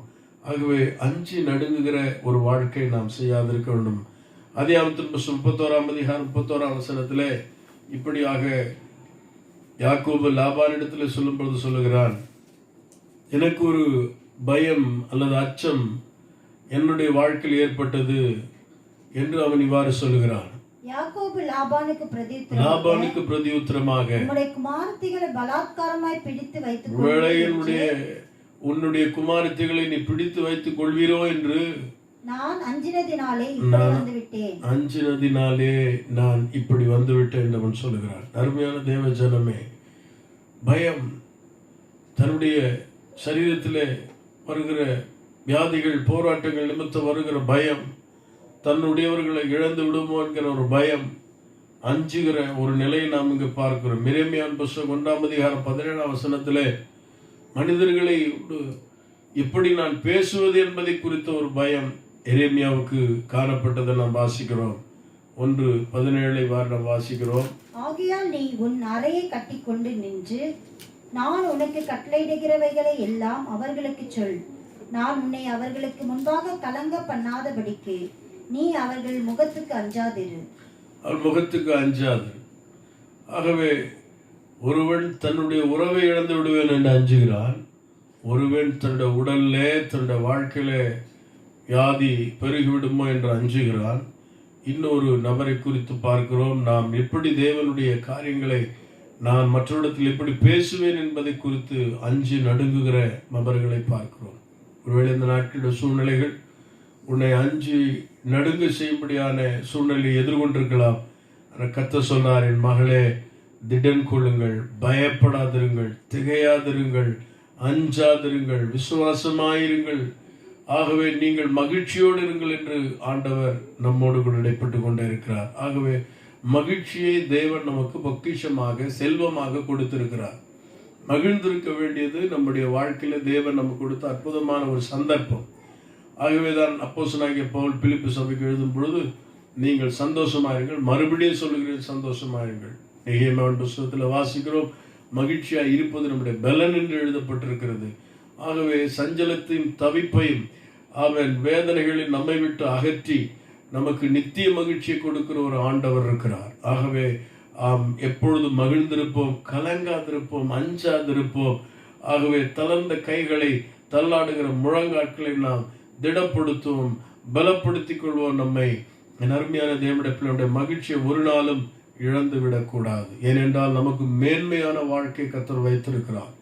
ஆகவே அஞ்சி நடுங்குகிற ஒரு வாழ்க்கை நாம் செய்யாதிருக்க வேண்டும். ஆதியாகமத்தின் 31ஆம் அதிகாரம் 31ஆம் வசனத்திலே இப்படியாக யாக்கோபு லாபானிடத்தில் சொல்லும் பொழுது சொல்லுகிறான், எனக்கு ஒரு பயம் அல்லது அச்சம் என்னுடைய வாழ்க்கையில் ஏற்பட்டது என்று அவன் இவ்வாறு சொல்லுகிறான்.
யாக்கோபு லாபானுக்கு
பிரதியுத்தரமாக,
உம்முடைய குமாரத்திகளை பலாத்காரமாய் பிடித்து வைத்துக்
உன்னுடைய குமாரத்திகளை நீ பிடித்து வைத்துக் கொள்வீரோ என்று
நான் அஞ்சினதினாலே
நான் இப்படி வந்துவிட்டேன் என்று அவன் சொல்லுகிறான். அருமையான தேவ ஜனமே, பயம், தன்னுடைய சரீரத்திலே வருகிற வியாதிகள், போராட்டங்கள் நிமித்தம் வருகிற பயம், தன்னுடையவர்களை இழந்து விடுமோ என்கிற ஒரு பயம், அஞ்சுகிற ஒரு நிலையை நாம் இங்கு பார்க்கிறோம். எரேமியாவின் புத்தகம் 1ஆம் அதிகாரம் 17ஆம் வசனத்திலே மனிதர்களை எப்படி நான் பேசுவது என்பதை குறித்த ஒரு பயம் எரேமியாவுக்கு காணப்பட்டதை நாம் வாசிக்கிறோம். 1:17 நாம் வாசிக்கிறோம்.
ஆகையால் நீ உன் அறையை கட்டிக்கொண்டு நின்று நான் உனக்கு கட்டளையிடுகிறவைகளை எல்லாம் அவர்களுக்கு சொல். நான் உன்னை அவர்களுக்கு முன்பாக கலங்க பண்ணாதபடிக்கு நீ அவர்கள் முகத்துக்கு அஞ்சாதிரு.
அவள் முகத்துக்கு அஞ்சாது. ஆகவே ஒருவன் தன்னுடைய உறவை இழந்து விடுவேன் என்று அஞ்சுகிறான். ஒருவன் தன்னுடைய உடல்லே, தன்னுடைய வாழ்க்கையிலே வியாதி பெருகிவிடுமோ என்று அஞ்சுகிறான். இன்னொரு நபரை குறித்து பார்க்கிறோம், நாம் எப்படி தேவனுடைய காரியங்களை நான் மற்றவரிடத்தில் எப்படி பேசுவேன் என்பதை குறித்து அஞ்சு நடுங்குகிற நபர்களை பார்க்கிறோம். ஒருவேளை இந்த நாட்களுடைய சூழ்நிலைகள் உன்னை அஞ்சு நடுங்க செய்யும்படியான சூழ்நிலையை எதிர்கொண்டிருக்கலாம். கர்த்தர் சொல்றார், என் மகளே, திடன் கொள்ளுங்கள், பயப்படாதிருங்கள், திகையாதிருங்கள், அஞ்சாதிருங்கள், விசுவாசமாயிருங்கள். ஆகவே நீங்கள் மகிழ்ச்சியோடு இருங்கள் என்று ஆண்டவர் நம்மோடு கூட இடைப்பட்டு கொண்டே இருக்கிறார். ஆகவே மகிழ்ச்சியை தேவன் நமக்கு பொக்கிஷமாக, செல்வமாக கொடுத்திருக்கிறார். மகிழ்ந்திருக்க வேண்டியது நம்முடைய வாழ்க்கையில தேவன் நமக்கு கொடுத்த அற்புதமான ஒரு சந்தர்ப்பம். ஆகவேதான் அப்போஸ்தலனாகிய பவுல் பிலிப்பி சபைக்கு எழுதும் பொழுது, நீங்கள் சந்தோஷமாயிருங்கள், மறுபடியும் சொல்லுகிறேன் சந்தோஷமாயிருங்கள். நெகேமியாவின் புத்தகத்தில் வாசிக்கிறோம், மகிழ்ச்சியாக இருப்பது நம்முடைய பலன் என்று எழுதப்பட்டிருக்கிறது. ஆகவே சஞ்சலத்தையும் தவிப்பையும் அவன் வேதனைகளில் நம்மை விட்டு அகற்றி நமக்கு நித்திய மகிழ்ச்சியை கொடுக்கிற ஒரு ஆண்டவர் இருக்கிறார். ஆகவே எப்பொழுதும் மகிழ்ந்திருப்போம், கலங்காதிருப்போம், அஞ்சாதிருப்போம். ஆகவே தளர்ந்த கைகளை, தள்ளாடுகிற முழங்காட்களை நாம் திடப்படுத்துவோம், பலப்படுத்திக் கொள்வோம். நம்மை என் அருமையான தேவனுடைய பிள்ளையுடைய மகிழ்ச்சியை ஒரு நாளும் இழந்து விடக்கூடாது. ஏனென்றால் நமக்கு மேன்மையான வாழ்க்கை கர்த்தர் வைத்திருக்கிறார்.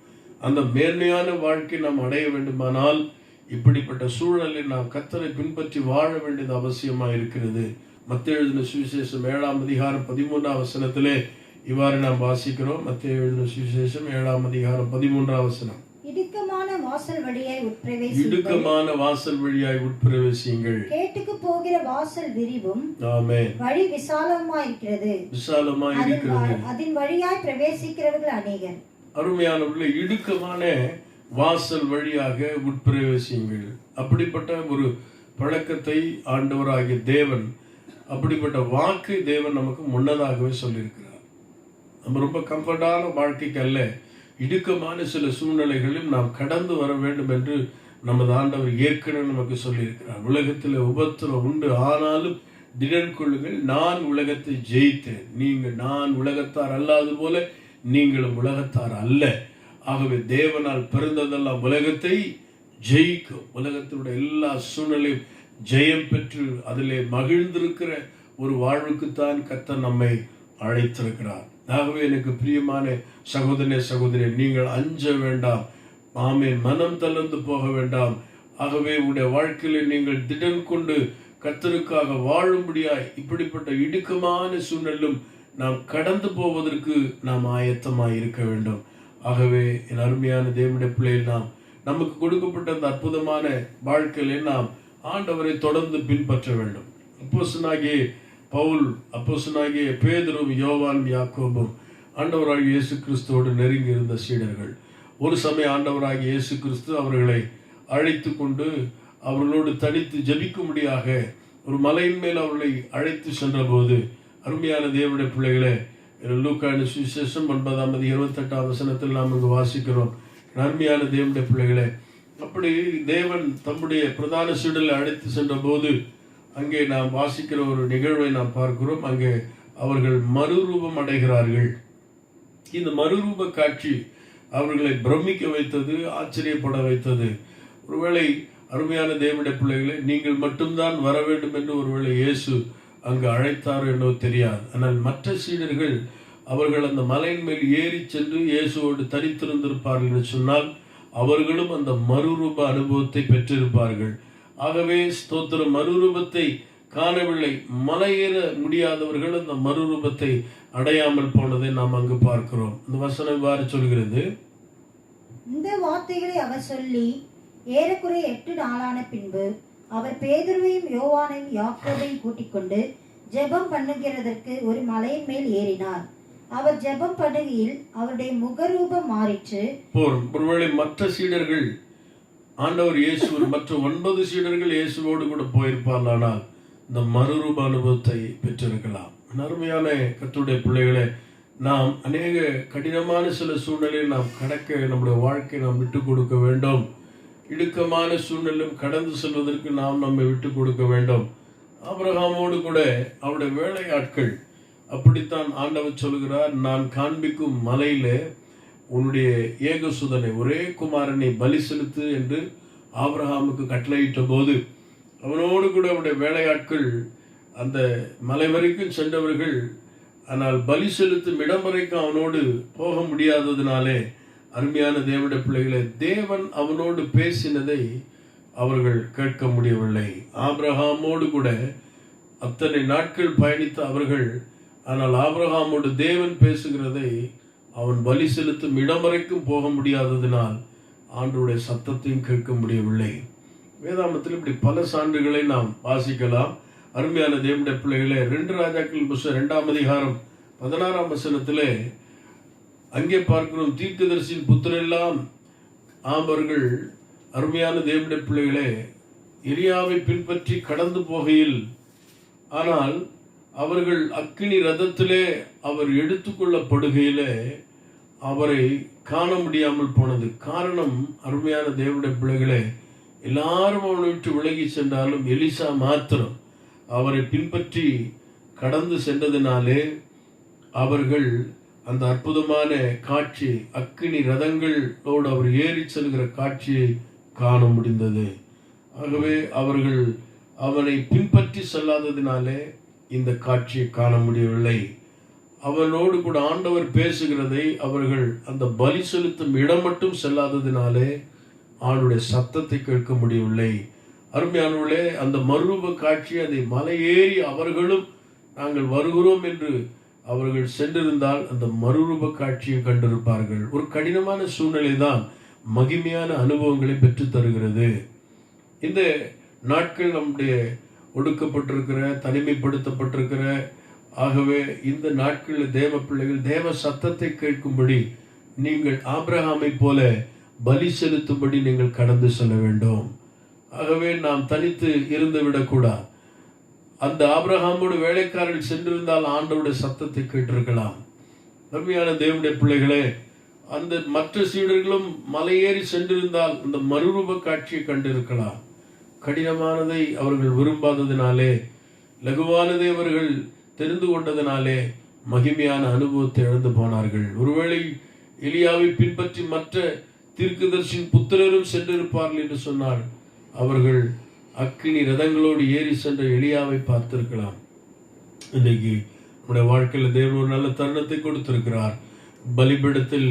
அந்த மேன்மையான வாழ்க்கை நாம் அடைய வேண்டுமானால் இப்படிப்பட்ட சூழலில் நாம் கர்த்தரை பின்பற்றி வாழ வேண்டியது அவசியமாக இருக்கிறது. மத்தேயு எழுதின சுவிசேஷம் 7ஆம் அதிகாரம் 13ஆம் வசனத்திலே இவ்வாறு நாம் வாசிக்கிறோம். மத்தேயு எழுதின சுவிசேஷம் 7ஆம் அதிகாரம் 13ஆம் வசனம்.
இடுக்கமான வாசல் வழியாய்
உட்பிரவேசியுங்கள்.
கேட்டுக்கு போகிற வாசல் விரிவும்,
ஆமென்,
வழி விசாலமாய் இருக்கிறது. அதன் வழியாய் பிரவேசிக்கிறவர்கள் அநேகர்.
அருமையானவர்களே, இடுக்கமான வாசல் வழியாக உட்பிரவேசியுங்கள். அப்படிப்பட்ட ஒரு பழக்கத்தை ஆண்டவராகிய தேவன், அப்படிப்பட்ட வாக்கு தேவன் நமக்கு முன்னதாகவே சொல்லியிருக்கிறார். நம்ம ரொம்ப கம்ஃபர்டான வாழ்க்கைக்கு அல்ல, இடுக்கமான சில சூழ்நிலைகளிலும் நாம் கடந்து வர வேண்டும் என்று நமது ஆண்டவர் ஏற்கனவே நமக்கு சொல்லியிருக்கிறார். உலகத்தில் உபத்திரம் உண்டு, ஆனாலும் திடன் கொள்ளுங்கள், நான் உலகத்தை ஜெயித்தேன். நான் உலகத்தார் அல்லாது போல நீங்களும் உலகத்தார் அல்ல. ஆகவே தேவனால் பிறந்ததெல்லாம் உலகத்தை ஜெயிக்கும். உலகத்தினுடைய எல்லா சூழ்நிலையும் ஜெயம் பெற்று அதிலே மகிழ்ந்திருக்கிற ஒரு வாழ்வுக்குத்தான் கர்த்தர் நம்மை அழைத்திருக்கிறார். ஆகவே எனக்கு பிரியமான சகோதரனே, சகோதரி, நீங்கள் அஞ்ச வேண்டாம். ஆமென். மனம் தளர்ந்து போக வேண்டாம். ஆகவே உங்களுடைய வாழ்க்கையில நீங்கள் திடன் கொண்டு கர்த்தருக்காக வாழும்படியாய் இப்படிப்பட்ட இடுக்கமான சூழ்நிலும் நாம் கடந்து போவதற்கு நாம் ஆயத்தமாய் இருக்க வேண்டும். ஆகவே என் அருமையான தேவனுடைய பிள்ளைகள், நமக்கு கொடுக்கப்பட்ட அந்த அற்புதமான வாழ்க்கையில நாம் ஆண்டவரை தொடர்ந்து பின்பற்ற வேண்டும். அப்போஸ்தலனாகிய பவுல், அப்போஸ்தலனாகிய பேதுரும், யோவானும், யாக்கோபும் ஆண்டவராகிய இயேசு கிறிஸ்துவோடு நெருங்கி இருந்த சீடர்கள். ஒரு சமயம் ஆண்டவராகிய இயேசு கிறிஸ்து அவர்களை அழைத்து கொண்டு அவர்களோடு தனித்து ஜெபிக்கும்படியாக ஒரு மலையின் மேல் அவர்களை அழைத்து சென்ற போது, அருமையான தேவனுடைய பிள்ளைகளே, லூக்கா சுவிசேஷம் 9:28 நாம் இங்கு வாசிக்கிறோம். அருமையான தேவனுடைய பிள்ளைகளே, அப்படி தேவன் தம்முடைய பிரதான சீடரை அழைத்து சென்ற போது அங்கே நாம் வாசிக்கிற ஒரு நிகழ்வை நாம் பார்க்கிறோம். அங்கே அவர்கள் மறுரூபம் அடைகிறார்கள். இந்த மறுரூப காட்சி அவர்களை பிரமிக்க வைத்தது, ஆச்சரியப்பட வைத்தது. ஒருவேளை அருமையான தேவனுடைய பிள்ளைகளை, நீங்கள் மட்டும்தான் வர வேண்டும் என்று ஒருவேளை இயேசு அங்கு அழைத்தார் என்னோ தெரியாது. ஆனால் மற்ற சீடர்கள் அவர்கள் அந்த மலையின் மேல் ஏறி சென்று இயேசுவோடு தனித்திருந்திருப்பார்கள் என்று சொன்னால் அவர்களும் அந்த மறுரூப அனுபவத்தை பெற்றிருப்பார்கள். ஆகவே ஸ்தோத்திரம், மறுரூபத்தை காணவில்லை. மலையேற முடியாதவர்கள் அந்த மறுரூபத்தை அடையாமல் போனதை நாம் அங்கு பார்க்கிறோம். இந்த வசனம் இவ்வாறு சொல்கிறது:
இந்த வார்த்தைகளை அவர் சொல்லி ஏறக்குறைய 8 நாளான பின்பு அவர் பேதுருவையும் யோவானையும் யாக்கோபையும் கூட்டிக் கொண்டு ஜெபம் பண்ணுகிறதற்கு ஒரு மலையின் மேல் ஏறினார். அவர் ஜெபம் பண்ணுகையில் அவருடைய முகரூபம் மாறிற்று.
ஒருவேளை மற்ற சீடர்கள் ஆண்டவர் இயேசு மற்ற 9 சீடர்கள் இயேசுவோடு கூட போயிருப்பார்கள். ஆனால் இந்த மறுரூப அனுபவத்தை பெற்றிருக்கலாம். அருமையான கர்த்தருடைய பிள்ளைகளே, நாம் அநேக கடினமான சில சூழ்நிலையில் நாம் கடக்க நம்முடைய வாழ்க்கையை நாம் விட்டு கொடுக்க வேண்டும். இடுக்கமான சூழ்நிலையும் கடந்து செல்வதற்கு நாம் நம்மை விட்டு கொடுக்க வேண்டும். ஆபிரகாமோடு கூட அவருடைய வேலையாட்கள் அப்படித்தான் ஆண்டவர் சொல்கிறார், நான் காண்பிக்கும் மலையில உன்னுடைய ஏகசுதனை, ஒரே குமாரனை பலி செலுத்து என்று ஆபிரகாமுக்கு கட்டளையிட்ட போது அவனோடு கூட அவருடைய வேலையாட்கள் அந்த மலை வரைக்கும் சென்றவர்கள். ஆனால் பலி செலுத்தும் இடம் வரைக்கும் அவனோடு போக முடியாததினாலே, அருமையான தேவனுடைய பிள்ளைகளை, தேவன் அவனோடு பேசினதை அவர்கள் கேட்க முடியவில்லை. ஆபிரகாமோடு கூட அத்தனை நாட்கள் பயணித்த அவர்கள், ஆனால் ஆபிரகாமோடு தேவன் பேசுகிறதை அவன் பலி செலுத்தும் இடம் வரைக்கும் போக முடியாததினால் ஆண்டவருடைய சத்தத்தையும் கேட்க முடியவில்லை. வேதாமத்தில் இப்படி பல சான்றுகளை நாம் வாசிக்கலாம். அருமையான தேவனுடைய பிள்ளைகளே, 2 ராஜாக்கள் புஸ்தகம் 2ஆம் அதிகாரம் 16ஆம் வசனத்திலே அங்கே பார்க்கிறோம், தீர்க்கதரிசியின் புத்திரெல்லாம் அவர்கள், அருமையான தேவனுடைய பிள்ளைகளே, எலியாவை பின்பற்றி கடந்து போகையில், ஆனால் அவர்கள் அக்கினி ரதத்திலே அவர் எடுத்துக்கொள்ளப்படுகையிலே அவரை காண முடியாமல் போனது. காரணம், அருமையான தேவனுடைய பிள்ளைகளே, எல்லாரும் அவனை விட்டு விலகி சென்றாலும் எலிசா மாத்திரம் அவரை பின்பற்றி கடந்து சென்றதினாலே அவர்கள் அந்த அற்புதமான காட்சி, அக்கினி ரதங்களோடு அவர் ஏறி செல்கிற காட்சியை காண முடிந்தது. ஆகவே அவர்கள் அவனை பின்பற்றி செல்லாததினாலே இந்த காட்சியை காண முடியவில்லை. அவனோடு கூட ஆண்டவர் பேசுகிறதை அவர்கள் அந்த பலி செலுத்தும் இடம் மட்டும் செல்லாததினாலே ஆளுடைய சத்தத்தை கேட்க முடியவில்லை. அருமையானவர்களே, அந்த மறுரூப காட்சி, அதை மலையேறி அவர்களும் நாங்கள் வருகிறோம் என்று அவர்கள் சென்றிருந்தால் அந்த மறுரூப காட்சியை கண்டிருப்பார்கள். ஒரு கடினமான சூழ்நிலை தான் மகிமையான அனுபவங்களை பெற்று தருகிறது. இந்த நாட்கள் நம்முடைய ஒடுக்கப்பட்டிருக்கிற, தனிமைப்படுத்தப்பட்டிருக்கிற, ஆகவே இந்த நாட்களில் தேவ பிள்ளைகள் தேவ சத்தத்தை கேட்கும்படி நீங்கள் ஆபிரகாமை போல பலி செலுத்தும்படி நீங்கள் கடந்து செல்ல வேண்டும். ஆகவே நாம் தனித்து இருந்து விடக்கூடாது. அந்த ஆபிரகாமோடு வேலைக்காரர்கள் சென்றிருந்தால் ஆண்டவருடைய சத்தத்தை கேட்டிருக்கலாம். அருமையான தேவனுடைய பிள்ளைகளே, அந்த மற்ற சீடர்களும் மலையேறி சென்றிருந்தால் அந்த மறுரூப காட்சியை கண்டிருக்கலாம். கடினமானதை அவர்கள் விரும்பாததினாலே, லகுவானதை அவர்கள் தெரிந்து கொண்டதினாலே மகிமையான அனுபவத்தை இழந்து போனார்கள். ஒருவேளை எலியாவை பின்பற்றி மற்ற தீர்க்கதரிசியின் புத்திரரும் சென்றிருப்பார்கள் என்று சொன்னால் அவர்கள் அக்கினி ரதங்களோடு ஏறி சென்ற எலியாவை பார்த்திருக்கலாம். இன்றைக்கு நம்முடைய வாழ்க்கையில் தேவன் ஒரு நல்ல தருணத்தை கொடுத்திருக்கிறார். பலிபீடத்தில்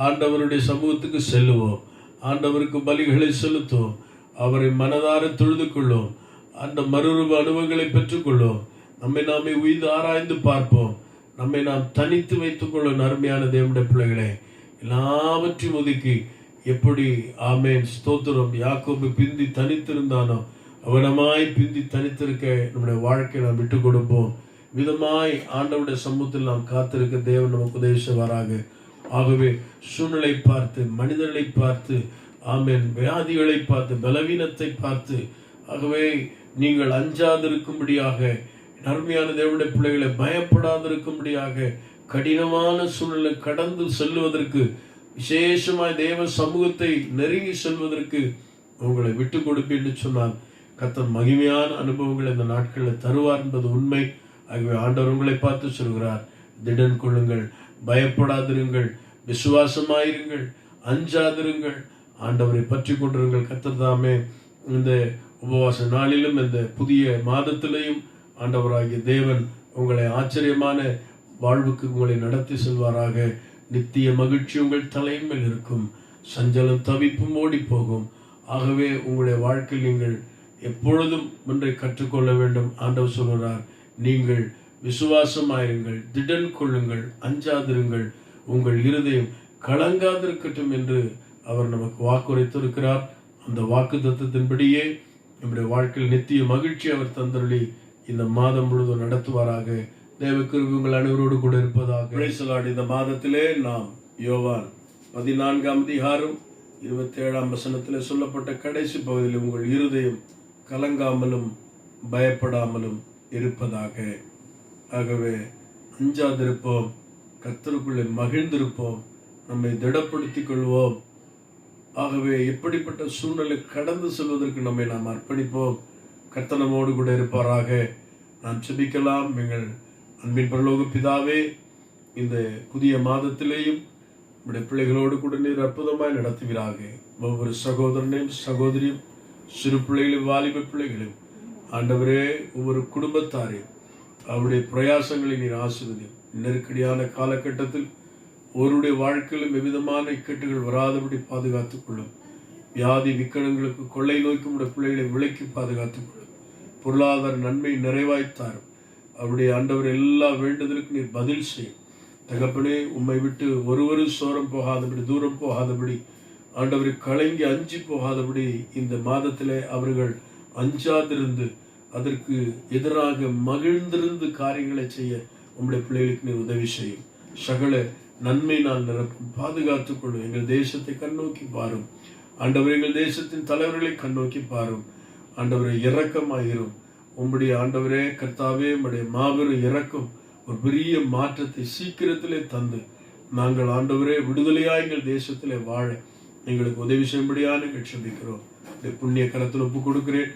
ஆண்டவருடைய சமூகத்துக்கு செல்லுவோம், ஆண்டவருக்கு பலிகளை செலுத்துவோம், அவரை மனதார தொழுது கொள்வோம், அந்த மறுரூப அனுபவங்களை பெற்றுக்கொள்வோம், நம்மை நாமே உய்து ஆராய்ந்து பார்ப்போம், நம்மை நாம் தனித்து வைத்துக் கொள்ளும். அருமையான தேவனுடைய பிள்ளைகளே, எல்லாவற்றையும் ஒதுக்கி எப்படி ஆமேன் ஸ்தோத்திரம் யாக்கோபு பிந்தி தனித்திருந்தானோ அவனமாய் பிந்தி தனித்திருக்க நம்முடைய வாழ்க்கையை நாம் விட்டுக் கொடுப்போம். விதமாய் ஆண்டவருடைய சமூகத்தில் நாம் காத்திருக்க தேவன் நமக்கு உதவி செய்வாராக. ஆகவே சூழ்நிலை பார்த்து, மனிதர்களை பார்த்து, ஆமேன் வியாதிகளை பார்த்து, பலவீனத்தை பார்த்து, ஆகவே நீங்கள் அஞ்சாதிருக்கும்படியாக, அருமையான தேவனுடைய பிள்ளைகளை பயப்படாதிருக்கும்படியாக, கடினமான சூழ்நிலை கடந்து செல்வதற்கு, விசேஷமாய் தேவ சமூகத்தை நெருங்கி செல்வதற்கு உங்களை விட்டு கொடுப்பேன் என்று சொன்னால் கர்த்தர் மகிமையான அனுபவங்களை இந்த நாட்களில் தருவார் என்பது உண்மை. ஆகவே ஆண்டவர் உங்களை பார்த்து சொல்கிறார், திடன் கொள்ளுங்கள், பயப்படாதிருங்கள், விசுவாசமாயிருங்கள், அஞ்சாதிருங்கள், ஆண்டவரை பற்றி கொண்டிருங்கள். கர்த்தர் தாமே இந்த உபவாச நாளிலும் இந்த புதிய மாதத்திலேயும் ஆண்டவராகிய தேவன் உங்களை ஆச்சரியமான வாழ்வுக்கு உங்களை நடத்தி செல்வாராக. நித்திய மகிழ்ச்சி உங்கள் தலையின் மேல் இருக்கும், சஞ்சலம் தவிப்பும் ஓடி போகும். ஆகவே உங்களுடைய வாழ்க்கையில் நீங்கள் எப்பொழுதும் ஒன்றை கற்றுக்கொள்ள வேண்டும். ஆண்டவர் சொல்கிறார், நீங்கள் விசுவாசமாயிருங்கள், திடன் கொள்ளுங்கள், அஞ்சாதிருங்கள், உங்கள் இருதயம் கலங்காதிருக்கட்டும் என்று அவர் நமக்கு வாக்குரைத்திருக்கிறார். அந்த வாக்கு தத்தத்தின்படியே நம்முடைய வாழ்க்கையில் நித்திய மகிழ்ச்சி அவர் தந்தருளி இந்த மாதம் முழுவதும் நடத்துவாராக. தேவக்கிருபை உங்கள் அனைவரோடு கூட இருப்பதாக. இந்த மாதத்திலே நாம் யோவான் 14ஆம் அதிகாரம் 27ஆம் வசனத்திலே சொல்லப்பட்ட கடைசி பகுதியில் உங்கள் இருதயம் கலங்காமலும் பயப்படாமலும் இருப்பதாக. ஆகவே அஞ்சாதிருப்போம், கர்த்தருக்குள்ளே மகிழ்ந்திருப்போம், நம்மை திடப்படுத்திக் கொள்வோம். ஆகவே எப்படிப்பட்ட சூழ்நிலை கடந்து செல்வதற்கு நம்மை நாம் அர்ப்பணிப்போம். கர்த்தர் நம்மோடு கூட இருப்பாராக. நாம் செபிக்கலாம். எங்கள் அன்பின் பரலோக பிதாவே, இந்த புதிய மாதத்திலேயும் நம்முடைய பிள்ளைகளோடு கூட நீர் அற்புதமாய் நடத்துவீராக. ஒவ்வொரு சகோதரனையும் சகோதரியும், சிறு பிள்ளைகளையும் வாலிப பிள்ளைகளையும், ஆண்டவரே ஒவ்வொரு குடும்பத்தாரையும் அவருடைய பிரயாசங்களை நீர் ஆசீர்வதியும். நெருக்கடியான காலகட்டத்தில் ஒருவருடைய வாழ்க்கையிலும் எவ்விதமான இக்கட்டுகள் வராதபடி பாதுகாத்துக் கொள்ளும். வியாதி விக்கனங்களுக்கு கொள்ளை நோய்க்கு உடைய பிள்ளைகளை விலக்கி பாதுகாத்துக் கொள்ளும். பொருளாதார நன்மை நிறைவாய்த்தாரும். அவருடைய ஆண்டவர் எல்லா வேண்டுதலுக்கு நீர் பதில் செய்யும். தகப்பனே, உம்மை விட்டு ஒருவரும் சோரம் போகாதபடி, தூரம் போகாதபடி, ஆண்டவரை கலங்கி அஞ்சி போகாதபடி இந்த மாதத்திலே அவர்கள் அஞ்சாதிருந்து அதற்கு எதிராக மகிழ்ந்திருந்து காரியங்களை செய்ய உம்முடைய பிள்ளைகளுக்கு நீர் உதவி செய்யும். சகல நன்மை நான் நிரப்பும். பாதுகாத்துக் கொள்ளும். எங்கள் தேசத்தை கண்ணோக்கி பாரும் ஆண்டவர். எங்கள் தேசத்தின் தலைவர்களை கண்ணோக்கி பாரும் ஆண்டவரை. இரக்கமாயிரும். உம்முடைய ஆண்டவரே கர்த்தாவே, உம்முடைய மாபெரும் இரக்கம் ஒரு பெரிய மாற்றத்தை சீக்கிரத்திலே தந்து நாங்கள் ஆண்டவரே விடுதலையா எங்கள் தேசத்திலே வாழ எங்களுக்கு உதவி செய்யும்படியான எங்கள் செபிக்கிறோம். புண்ணிய கரத்தில் ஒப்புக் கொடுக்கிறேன்.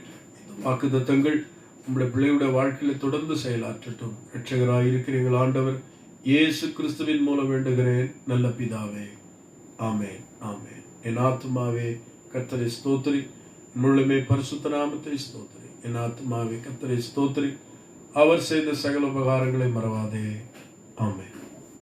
வாக்கு தத்தங்கள் உங்களுடைய பிள்ளையுடைய வாழ்க்கையில தொடர்ந்து செயலாற்றட்டும். இரட்சகராய் இருக்கிற எங்கள் ஆண்டவர் இயேசு கிறிஸ்துவின் மூலம் வேண்டுகிறேன் நல்ல பிதாவே, ஆமென், ஆமென். என் ஆத்துமாவே கர்த்தரை ஸ்தோத்திரி, முழுமே பரிசுத்த நாமத்தை ஸ்தோத்திரி. என் ஆத்துமாவே கர்த்தரை ஸ்தோத்திரி, அவர் செய்த சகல உபகாரங்களை மறவாதே. ஆமென்.